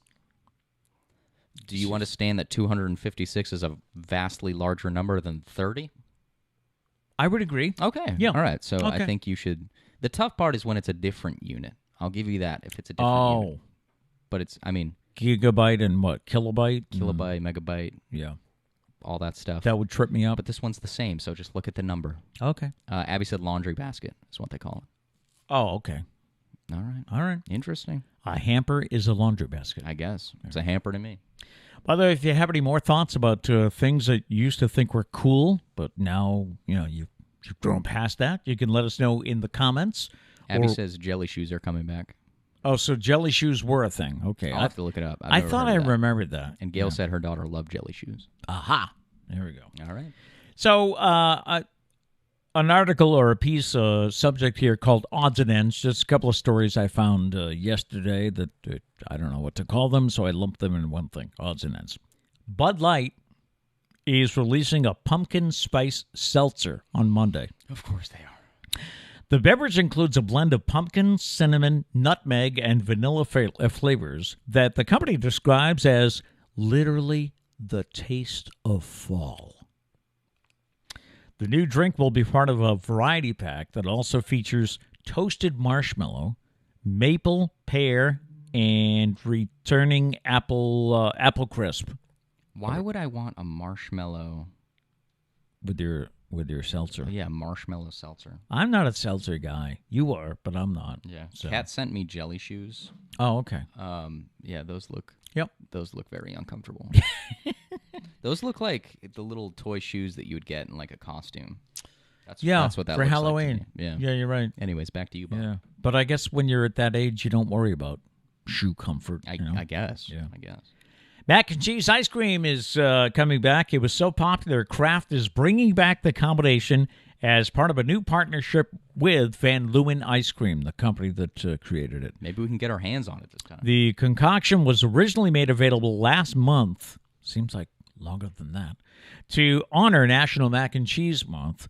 Do you understand that 256 is a vastly larger number than 30? I would agree. Okay. Yeah. All right. So Okay. I think you should. The tough part is when it's a different unit. I'll give you that if it's a different unit. But it's, Gigabyte and what? Kilobyte? kilobyte, megabyte, Yeah. all that stuff. That would trip me up. But this one's the same, so just look at the number. Okay. Abby said laundry basket is what they call Oh, okay. it. All right. Interesting. A hamper is a laundry basket. I guess. It's a hamper to me. By the way, if you have any more thoughts about things that you used to think were cool, but now, you've grown past that, you can let us know in the comments. Abby says jelly shoes are coming back. Oh, so jelly shoes were a thing. Okay. I'll have to look it up. I thought I remembered that. And Gail said her daughter loved jelly shoes. Aha. There we go. All right. So, an article or a piece subject here called Odds and Ends. Just a couple of stories I found yesterday that I don't know what to call them, so I lumped them in one thing, Odds and Ends. Bud Light is releasing a pumpkin spice seltzer on Monday. Of course they are. The beverage includes a blend of pumpkin, cinnamon, nutmeg, and vanilla flavors that the company describes as literally the taste of fall. The new drink will be part of a variety pack that also features toasted marshmallow, maple, pear, and returning apple crisp. Why would I want a marshmallow with your seltzer? Yeah, marshmallow seltzer. I'm not a seltzer guy. You are, but I'm not. Yeah. So. Kat sent me jelly shoes. Oh, okay. Yeah, those look. Yep. Those look very uncomfortable. Those look like the little toy shoes that you would get in like a costume. That's what that for looks Halloween. Like to me. Yeah, you're right. Anyways, back to you, Bob. Yeah, but I guess when you're at that age, you don't worry about shoe comfort. I guess. Yeah. I guess. Mac and cheese ice cream is coming back. It was so popular, Kraft is bringing back the combination as part of a new partnership with Van Leeuwen Ice Cream, the company that created it. Maybe we can get our hands on it this time. The concoction was originally made available last month. Seems like longer than that. To honor National Mac and Cheese Month,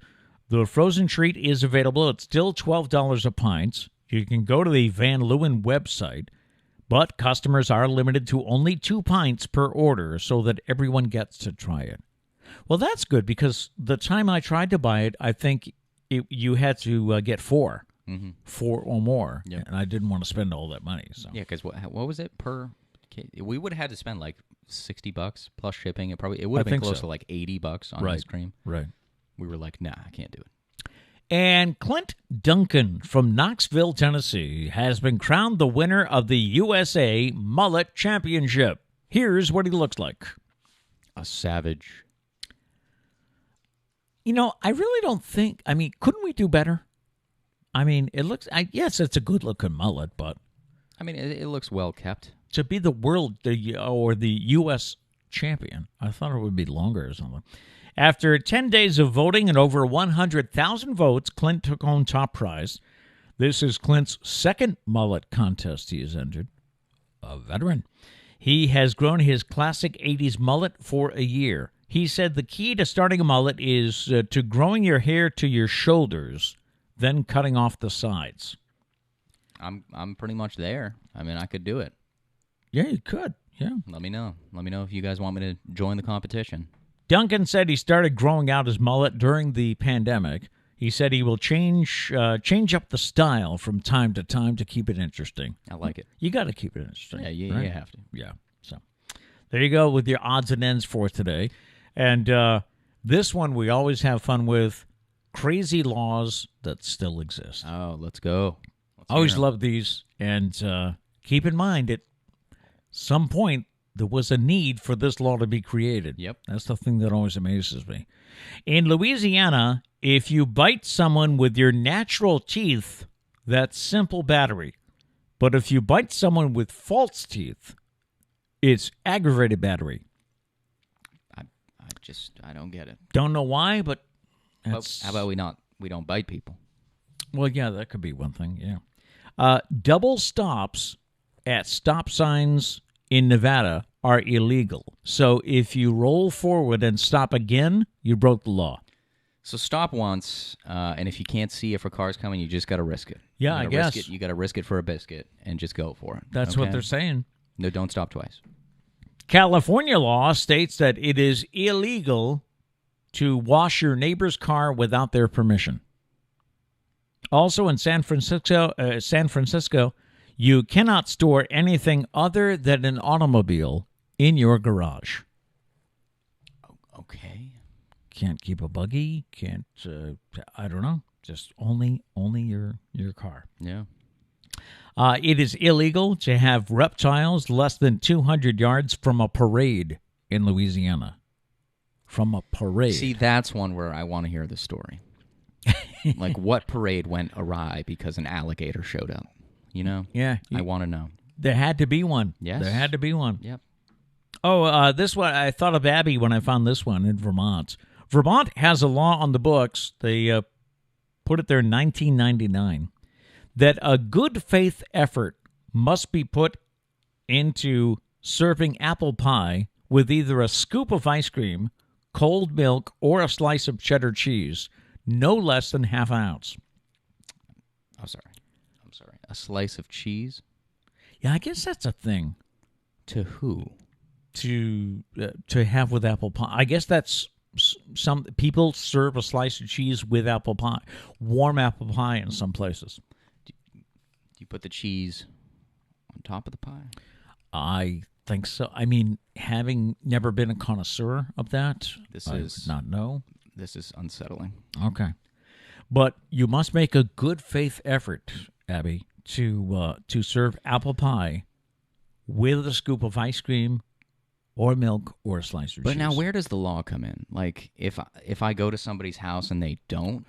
the frozen treat is available. It's still $12 a pint. You can go to the Van Leeuwen website, but customers are limited to only 2 pints per order so that everyone gets to try it. Well, that's good because the time I tried to buy it, I think you had to get 4. Mm-hmm. 4 or more, yep. And I didn't want to spend all that money. So. Yeah, because what was it per? We would have had to spend like $60 plus shipping. It would have been close to like $80 on ice cream. Right. We were like, nah, I can't do it. And Clint Duncan from Knoxville, Tennessee, has been crowned the winner of the USA Mullet Championship. Here's what he looks like. A savage. I really don't think, couldn't we do better? It looks, yes, it's a good-looking mullet, but... it looks well kept. To be the world or the U.S. champion, I thought it would be longer or something. After 10 days of voting and over 100,000 votes, Clint took home top prize. This is Clint's second mullet contest he has entered. A veteran. He has grown his classic 80s mullet for a year. He said the key to starting a mullet is to growing your hair to your shoulders, then cutting off the sides. I'm pretty much there. I could do it. Yeah, you could. Yeah. Let me know. Let me know if you guys want me to join the competition. Duncan said he started growing out his mullet during the pandemic. He said he will change up the style from time to time to keep it interesting. I like it. You got to keep it interesting. Yeah, you have to. Yeah. So there you go with your odds and ends for today. And this one we always have fun with, crazy laws that still exist. Oh, let's go. Always love these. And keep in mind, at some point, there was a need for this law to be created. Yep. That's the thing that always amazes me. In Louisiana, if you bite someone with your natural teeth, that's simple battery. But if you bite someone with false teeth, it's aggravated battery. I don't get it. Don't know why, but that's... How about we don't bite people? Well, yeah, that could be one thing, yeah. Double stops at stop signs in Nevada are illegal. So if you roll forward and stop again, you broke the law. So stop once, and if you can't see if a car's coming, you just got to risk it. Yeah, I guess. You got to risk it for a biscuit and just go for it. That's what they're saying. No, don't stop twice. California law states that it is illegal to wash your neighbor's car without their permission. Also in San Francisco, you cannot store anything other than an automobile in your garage. Okay. Can't keep a buggy. Can't. I don't know. Just only your car. Yeah. It is illegal to have reptiles less than 200 yards from a parade in Louisiana. From a parade. See, that's one where I want to hear the story. Like, what parade went awry because an alligator showed up? You know? Yeah. I want to know. There had to be one. Yes. There had to be one. Yep. Oh, this one, I thought of Abby when I found this one in Vermont. Vermont has a law on the books. They put it there in 1999 that a good faith effort must be put into serving apple pie with either a scoop of ice cream, cold milk, or a slice of cheddar cheese, no less than half an ounce. I'm sorry. A slice of cheese? Yeah, I guess that's a thing. To who? To have with apple pie. I guess that's some people serve a slice of cheese with apple pie, warm apple pie in some places. Do you put the cheese on top of the pie? I think so. I mean, having never been a connoisseur of that, I would not know. This is unsettling. Okay. But you must make a good faith effort, Abby, to serve apple pie with a scoop of ice cream or milk or a slice of cheese. But now where does the law come in? Like, if I go to somebody's house and they don't,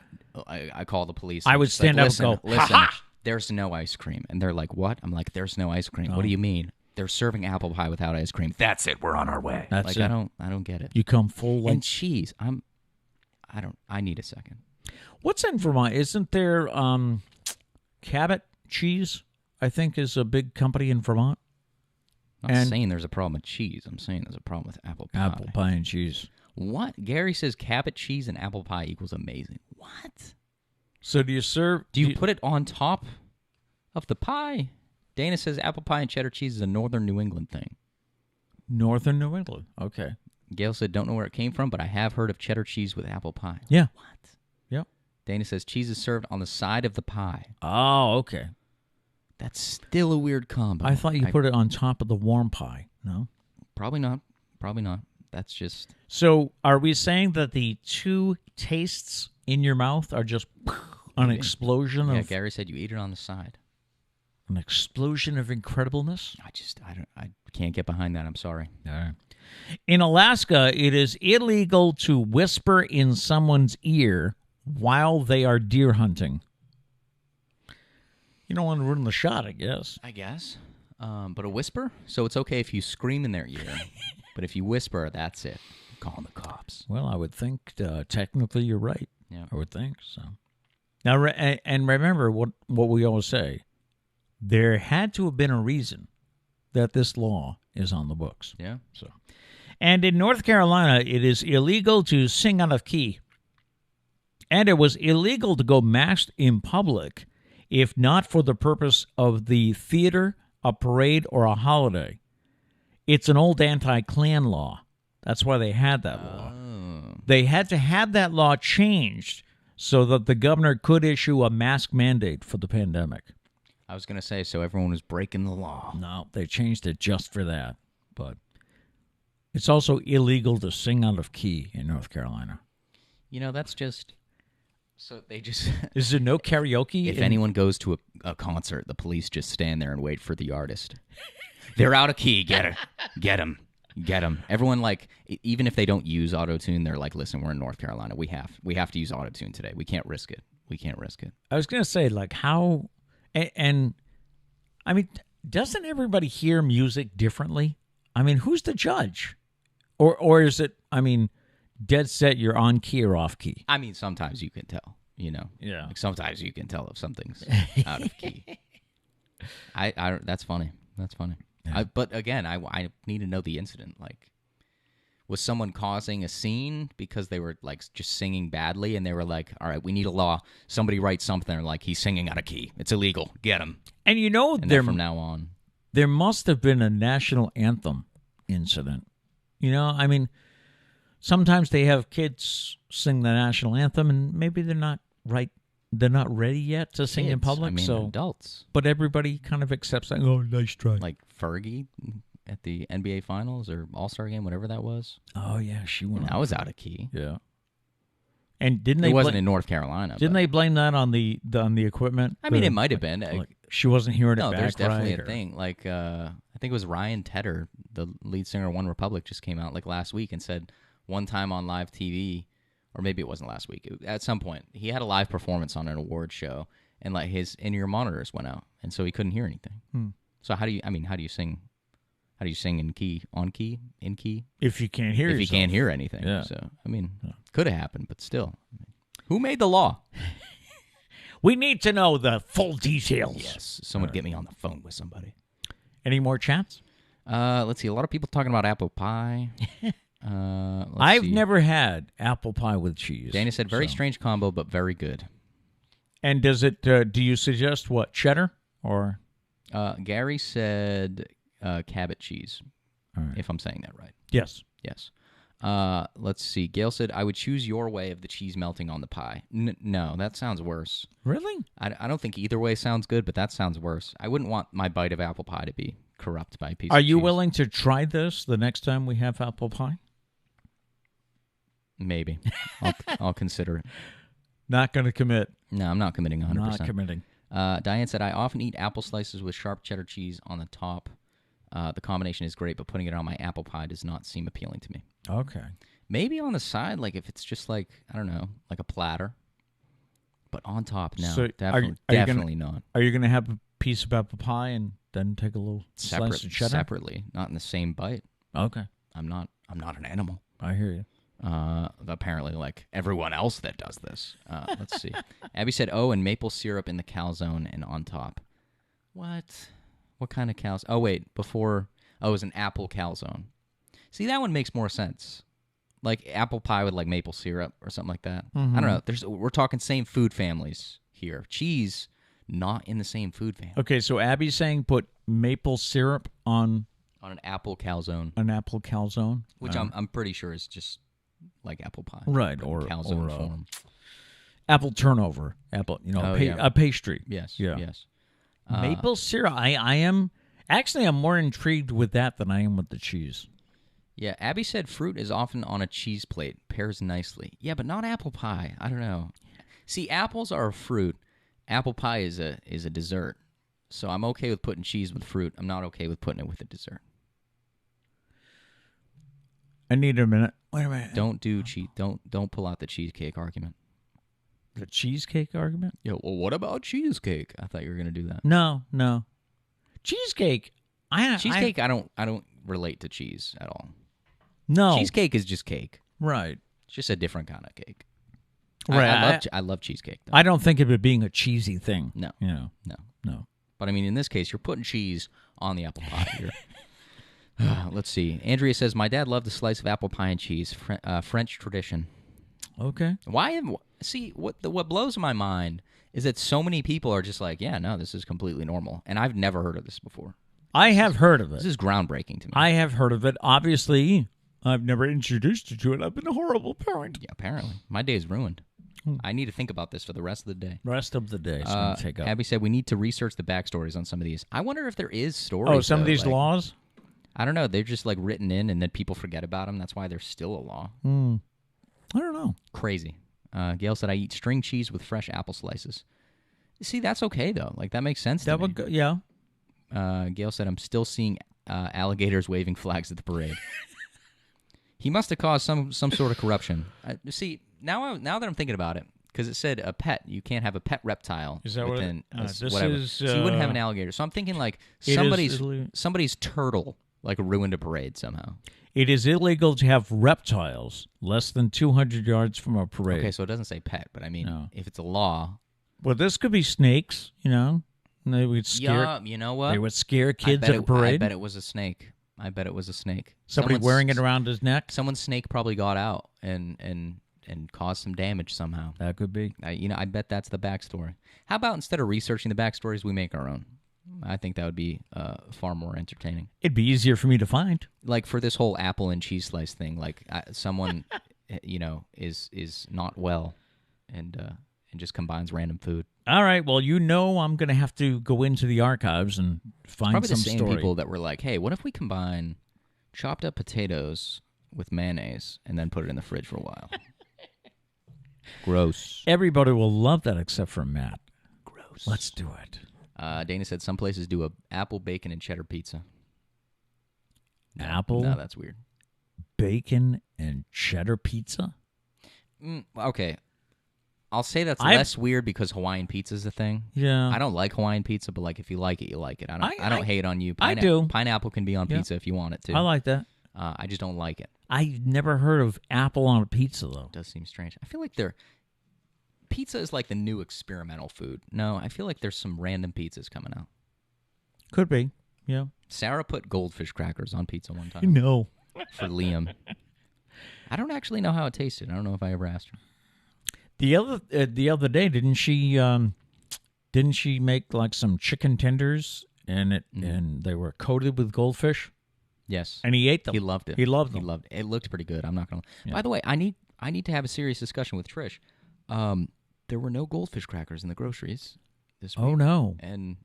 I call the police. I would stand up and go, listen, there's no ice cream. And they're like, what? I'm like, there's no ice cream. Oh. What do you mean? They're serving apple pie without ice cream. That's it. We're on our way. That's like, it. I don't get it. You come full and cheese. I need a second. What's in Vermont? Isn't there Cabot Cheese, I think, is a big company in Vermont? I'm not saying there's a problem with cheese. I'm saying there's a problem with apple pie. Apple pie and cheese. What? Gary says Cabot cheese and apple pie equals amazing. What? So do you serve... Do you put it on top of the pie? Dana says apple pie and cheddar cheese is a northern New England thing. Northern New England. Okay. Gail said, don't know where it came from, but I have heard of cheddar cheese with apple pie. Yeah. What? Yep. Dana says cheese is served on the side of the pie. Oh, okay. That's still a weird combo. I thought you put it on top of the warm pie. No? Probably not. Probably not. That's just... So are we saying that the two tastes in your mouth are just an explosion of... Yeah, Gary said you eat it on the side. An explosion of incredibleness? I can't get behind that. I'm sorry. All right. In Alaska, it is illegal to whisper in someone's ear while they are deer hunting. You don't want to ruin the shot, I guess. But a whisper? So it's okay if you scream in their ear. But if you whisper, that's it. Calling the cops. Well, I would think technically you're right. Yeah. I would think so. Now, and remember what we always say. There had to have been a reason that this law is on the books. Yeah. So, and in North Carolina, it is illegal to sing out of key. And it was illegal to go masked in public if not for the purpose of the theater, a parade, or a holiday. It's an old anti-Klan law. That's why they had that law. They had to have that law changed so that the governor could issue a mask mandate for the pandemic. I was going to say, so everyone was breaking the law. No, they changed it just for that. But it's also illegal to sing out of key in North Carolina. You know, that's just... So they just... Is there no karaoke? If anyone goes to a concert, the police just stand there and wait for the artist. They're out of key. Get her. Get him. Get him. Everyone, like, even if they don't use auto-tune, they're like, listen, we're in North Carolina. We have to use auto-tune today. We can't risk it. We can't risk it. I was going to say, like, how... And, I mean, doesn't everybody hear music differently? I mean, who's the judge? Or is it, I mean, dead set you're on key or off key? I mean, sometimes you can tell, you know. Yeah. Like sometimes you can tell if something's out of key. I that's funny. That's funny. Yeah. But again, I need to know the incident. Like, was someone causing a scene because they were like just singing badly, and they were like, "All right, we need a law. Somebody write something like he's singing out of key. It's illegal. Get him." And you know, And then from now on, there must have been a national anthem incident. You know, I mean, sometimes they have kids sing the national anthem, and maybe they're not right. They're not ready yet to sing in kids, public. I mean, so adults but everybody kind of accepts that. Oh, nice try. like Fergie at the NBA Finals or All-Star game, whatever that was. Oh yeah, she went. And that was out of key. Yeah. And didn't they? It wasn't in North Carolina. Didn't they blame that on the equipment? I mean, it might have been. Like she wasn't hearing it No, back there's definitely right, a thing. Like, I think it was Ryan Tedder, the lead singer of One Republic, just came out like last week and said one time on live TV, or maybe it wasn't last week. At some point, he had a live performance on an award show, and like his in-ear monitors went out, and so he couldn't hear anything. So how do you sing? How do you sing in key, on key, in key? If you can't hear, If yourself. you can't hear anything. Yeah. So I mean, could have happened, but still, who made the law? We need to know the full details. Yes, someone get me on the phone with somebody. Any more chats? Let's see. A lot of people talking about apple pie. I've never had apple pie with cheese. Dana said, very so. strange combo, but very good. And does it? Do you suggest what, cheddar or? Gary said Cabot cheese, All right. if I'm saying that right. Yes. Yes. Let's see. Gail said, I would choose your way of the cheese melting on the pie. No, that sounds worse. Really? I don't think either way sounds good, but that sounds worse. I wouldn't want my bite of apple pie to be corrupt by a piece of cheese. Are you willing to try this the next time we have apple pie? Maybe. I'll consider it. Not going to commit. No, I'm not committing 100%. Not committing. Diane said, I often eat apple slices with sharp cheddar cheese on the top. The combination is great, but putting it on my apple pie does not seem appealing to me. Okay. Maybe on the side, like if it's just like, I don't know, like a platter. But on top, no. So definitely not. Are you going to have a piece of apple pie and then take a little slice of cheddar? Separately, not in the same bite. Okay. I'm not an animal. I hear you. Apparently, like everyone else that does this. Let's see. Abby said, and maple syrup in the calzone and on top. What? What kind of calzone? Oh, wait. Before... Oh, it was an apple calzone. See, that one makes more sense. Like apple pie with like maple syrup or something like that. Mm-hmm. I don't know. We're talking same food families here. Cheese, not in the same food family. Okay, so Abby's saying put maple syrup on an apple calzone. An apple calzone? Which I'm pretty sure is just like apple pie. Right, or calzone form. Apple turnover. Apple, a pastry. Yes, yeah. Yes. Maple syrup. I am... Actually, I'm more intrigued with that than I am with the cheese. Yeah, Abby said fruit is often on a cheese plate. Pairs nicely. Yeah, but not apple pie. I don't know. See, apples are a fruit. Apple pie is a dessert. So I'm okay with putting cheese with fruit. I'm not okay with putting it with a dessert. I need a minute. Wait a minute. Don't do cheese. Don't pull out the cheesecake argument. The cheesecake argument? Yeah. Well, what about cheesecake? I thought you were gonna do that. No. Cheesecake. I don't relate to cheese at all. No. Cheesecake is just cake. Right. It's just a different kind of cake. Right. I love cheesecake, though. I don't think of it being a cheesy thing. No. No. But I mean, in this case, you're putting cheese on the apple pie. Let's see. Andrea says, my dad loved a slice of apple pie and cheese. French tradition. Okay. Why? See, what blows my mind is that so many people are just like, yeah, no, this is completely normal. And I've never heard of this before. I have heard of it. This is groundbreaking to me. I have heard of it. Obviously, I've never introduced you to it. I've been a horrible parent. Yeah, apparently. My day is ruined. I need to think about this for the rest of the day. Rest of the day is going to take up. Abby said we need to research the backstories on some of these. I wonder if there is stories. Some of these laws? I don't know. They're just like written in and then people forget about them. That's why they're still a law. I don't know. Crazy. Gail said I eat string cheese with fresh apple slices. See, that's okay, though. Like, that makes sense to me. Would go, yeah. Gail said, I'm still seeing alligators waving flags at the parade. He must have caused some sort of corruption. See, now that I'm thinking about it, because it said a pet, you can't have a pet reptile. Is that within, this whatever. is... So you wouldn't have an alligator. So I'm thinking, like, somebody's turtle, like, ruined a parade somehow. It is illegal to have reptiles less than 200 yards from a parade. Okay, so it doesn't say pet, but I mean, if it's a law... Well, this could be snakes, And they would scare. Yeah, you know what? They would scare kids at a I parade. bet it was a snake. Somebody wearing it around his neck. Someone's snake probably got out and caused some damage somehow. That could be. I bet that's the backstory. How about instead of researching the backstories, we make our own? I think that would be far more entertaining. It'd be easier for me to find. Like for this whole apple and cheese slice thing, like someone, is not well, and just combines random food. All right. Well, I'm going to have to go into the archives and find Probably some the same story. people that were like, "Hey, what if we combine chopped up potatoes with mayonnaise and then put it in the fridge for a while?" Gross. Everybody will love that except for Matt. Gross. Let's do it. Dana said some places do a apple, bacon, and cheddar pizza. No, Apple, No, that's weird. bacon, and cheddar pizza? Okay. I'll say that's less weird because Hawaiian pizza is a thing. Yeah. I don't like Hawaiian pizza, but like if you like it, you like it. I don't hate on you. I do. Pineapple can be on pizza if you want it to. I like that. I just don't like it. I never heard of apple on a pizza, though. It does seem strange. I feel like pizza is like the new experimental food. No, I feel like there's some random pizzas coming out. Could be. Yeah. Sarah put goldfish crackers on pizza one time No. for Liam. I don't actually know how it tasted. I don't know if I ever asked her. The other day, didn't she make like some chicken tenders and they were coated with goldfish? Yes. And he ate them. He loved it. He loved them. He loved it. It looked pretty good. I'm not gonna. Yeah. By the way, I need to have a serious discussion with Trish. There were no goldfish crackers in the groceries this week. Oh no! And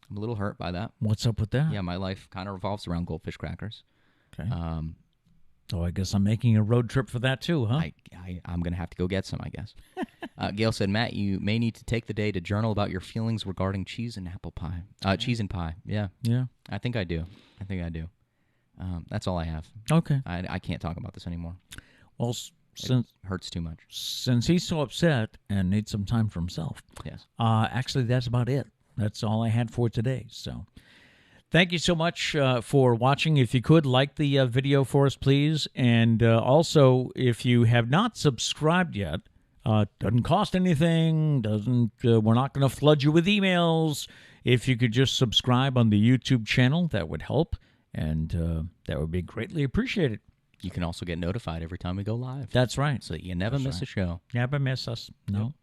I'm a little hurt by that. What's up with that? Yeah, my life kind of revolves around goldfish crackers. Okay. So I guess I'm making a road trip for that too, huh? I'm going to have to go get some, I guess. Gail said, Matt, you may need to take the day to journal about your feelings regarding cheese and apple pie. Cheese and pie, yeah. Yeah. I think I do. That's all I have. Okay. I can't talk about this anymore. Well, It hurts too much. Since he's so upset and needs some time for himself, Yes. actually that's about it. That's all I had for today. So thank you so much for watching. If you could, like the video for us, please. And also, if you have not subscribed yet, doesn't cost anything. We're not going to flood you with emails. If you could just subscribe on the YouTube channel, that would help. And that would be greatly appreciated. You can also get notified every time we go live. That's right. So you never miss a show. Never miss us. No.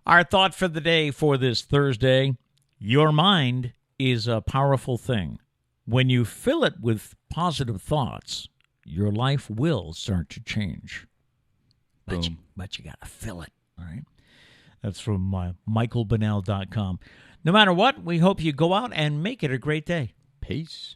Our thought for the day for this Thursday: your mind is a powerful thing. When you fill it with positive thoughts, your life will start to change. Boom. But you got to fill it, all right? That's from michaelbonnell.com. No matter what, we hope you go out and make it a great day. Peace.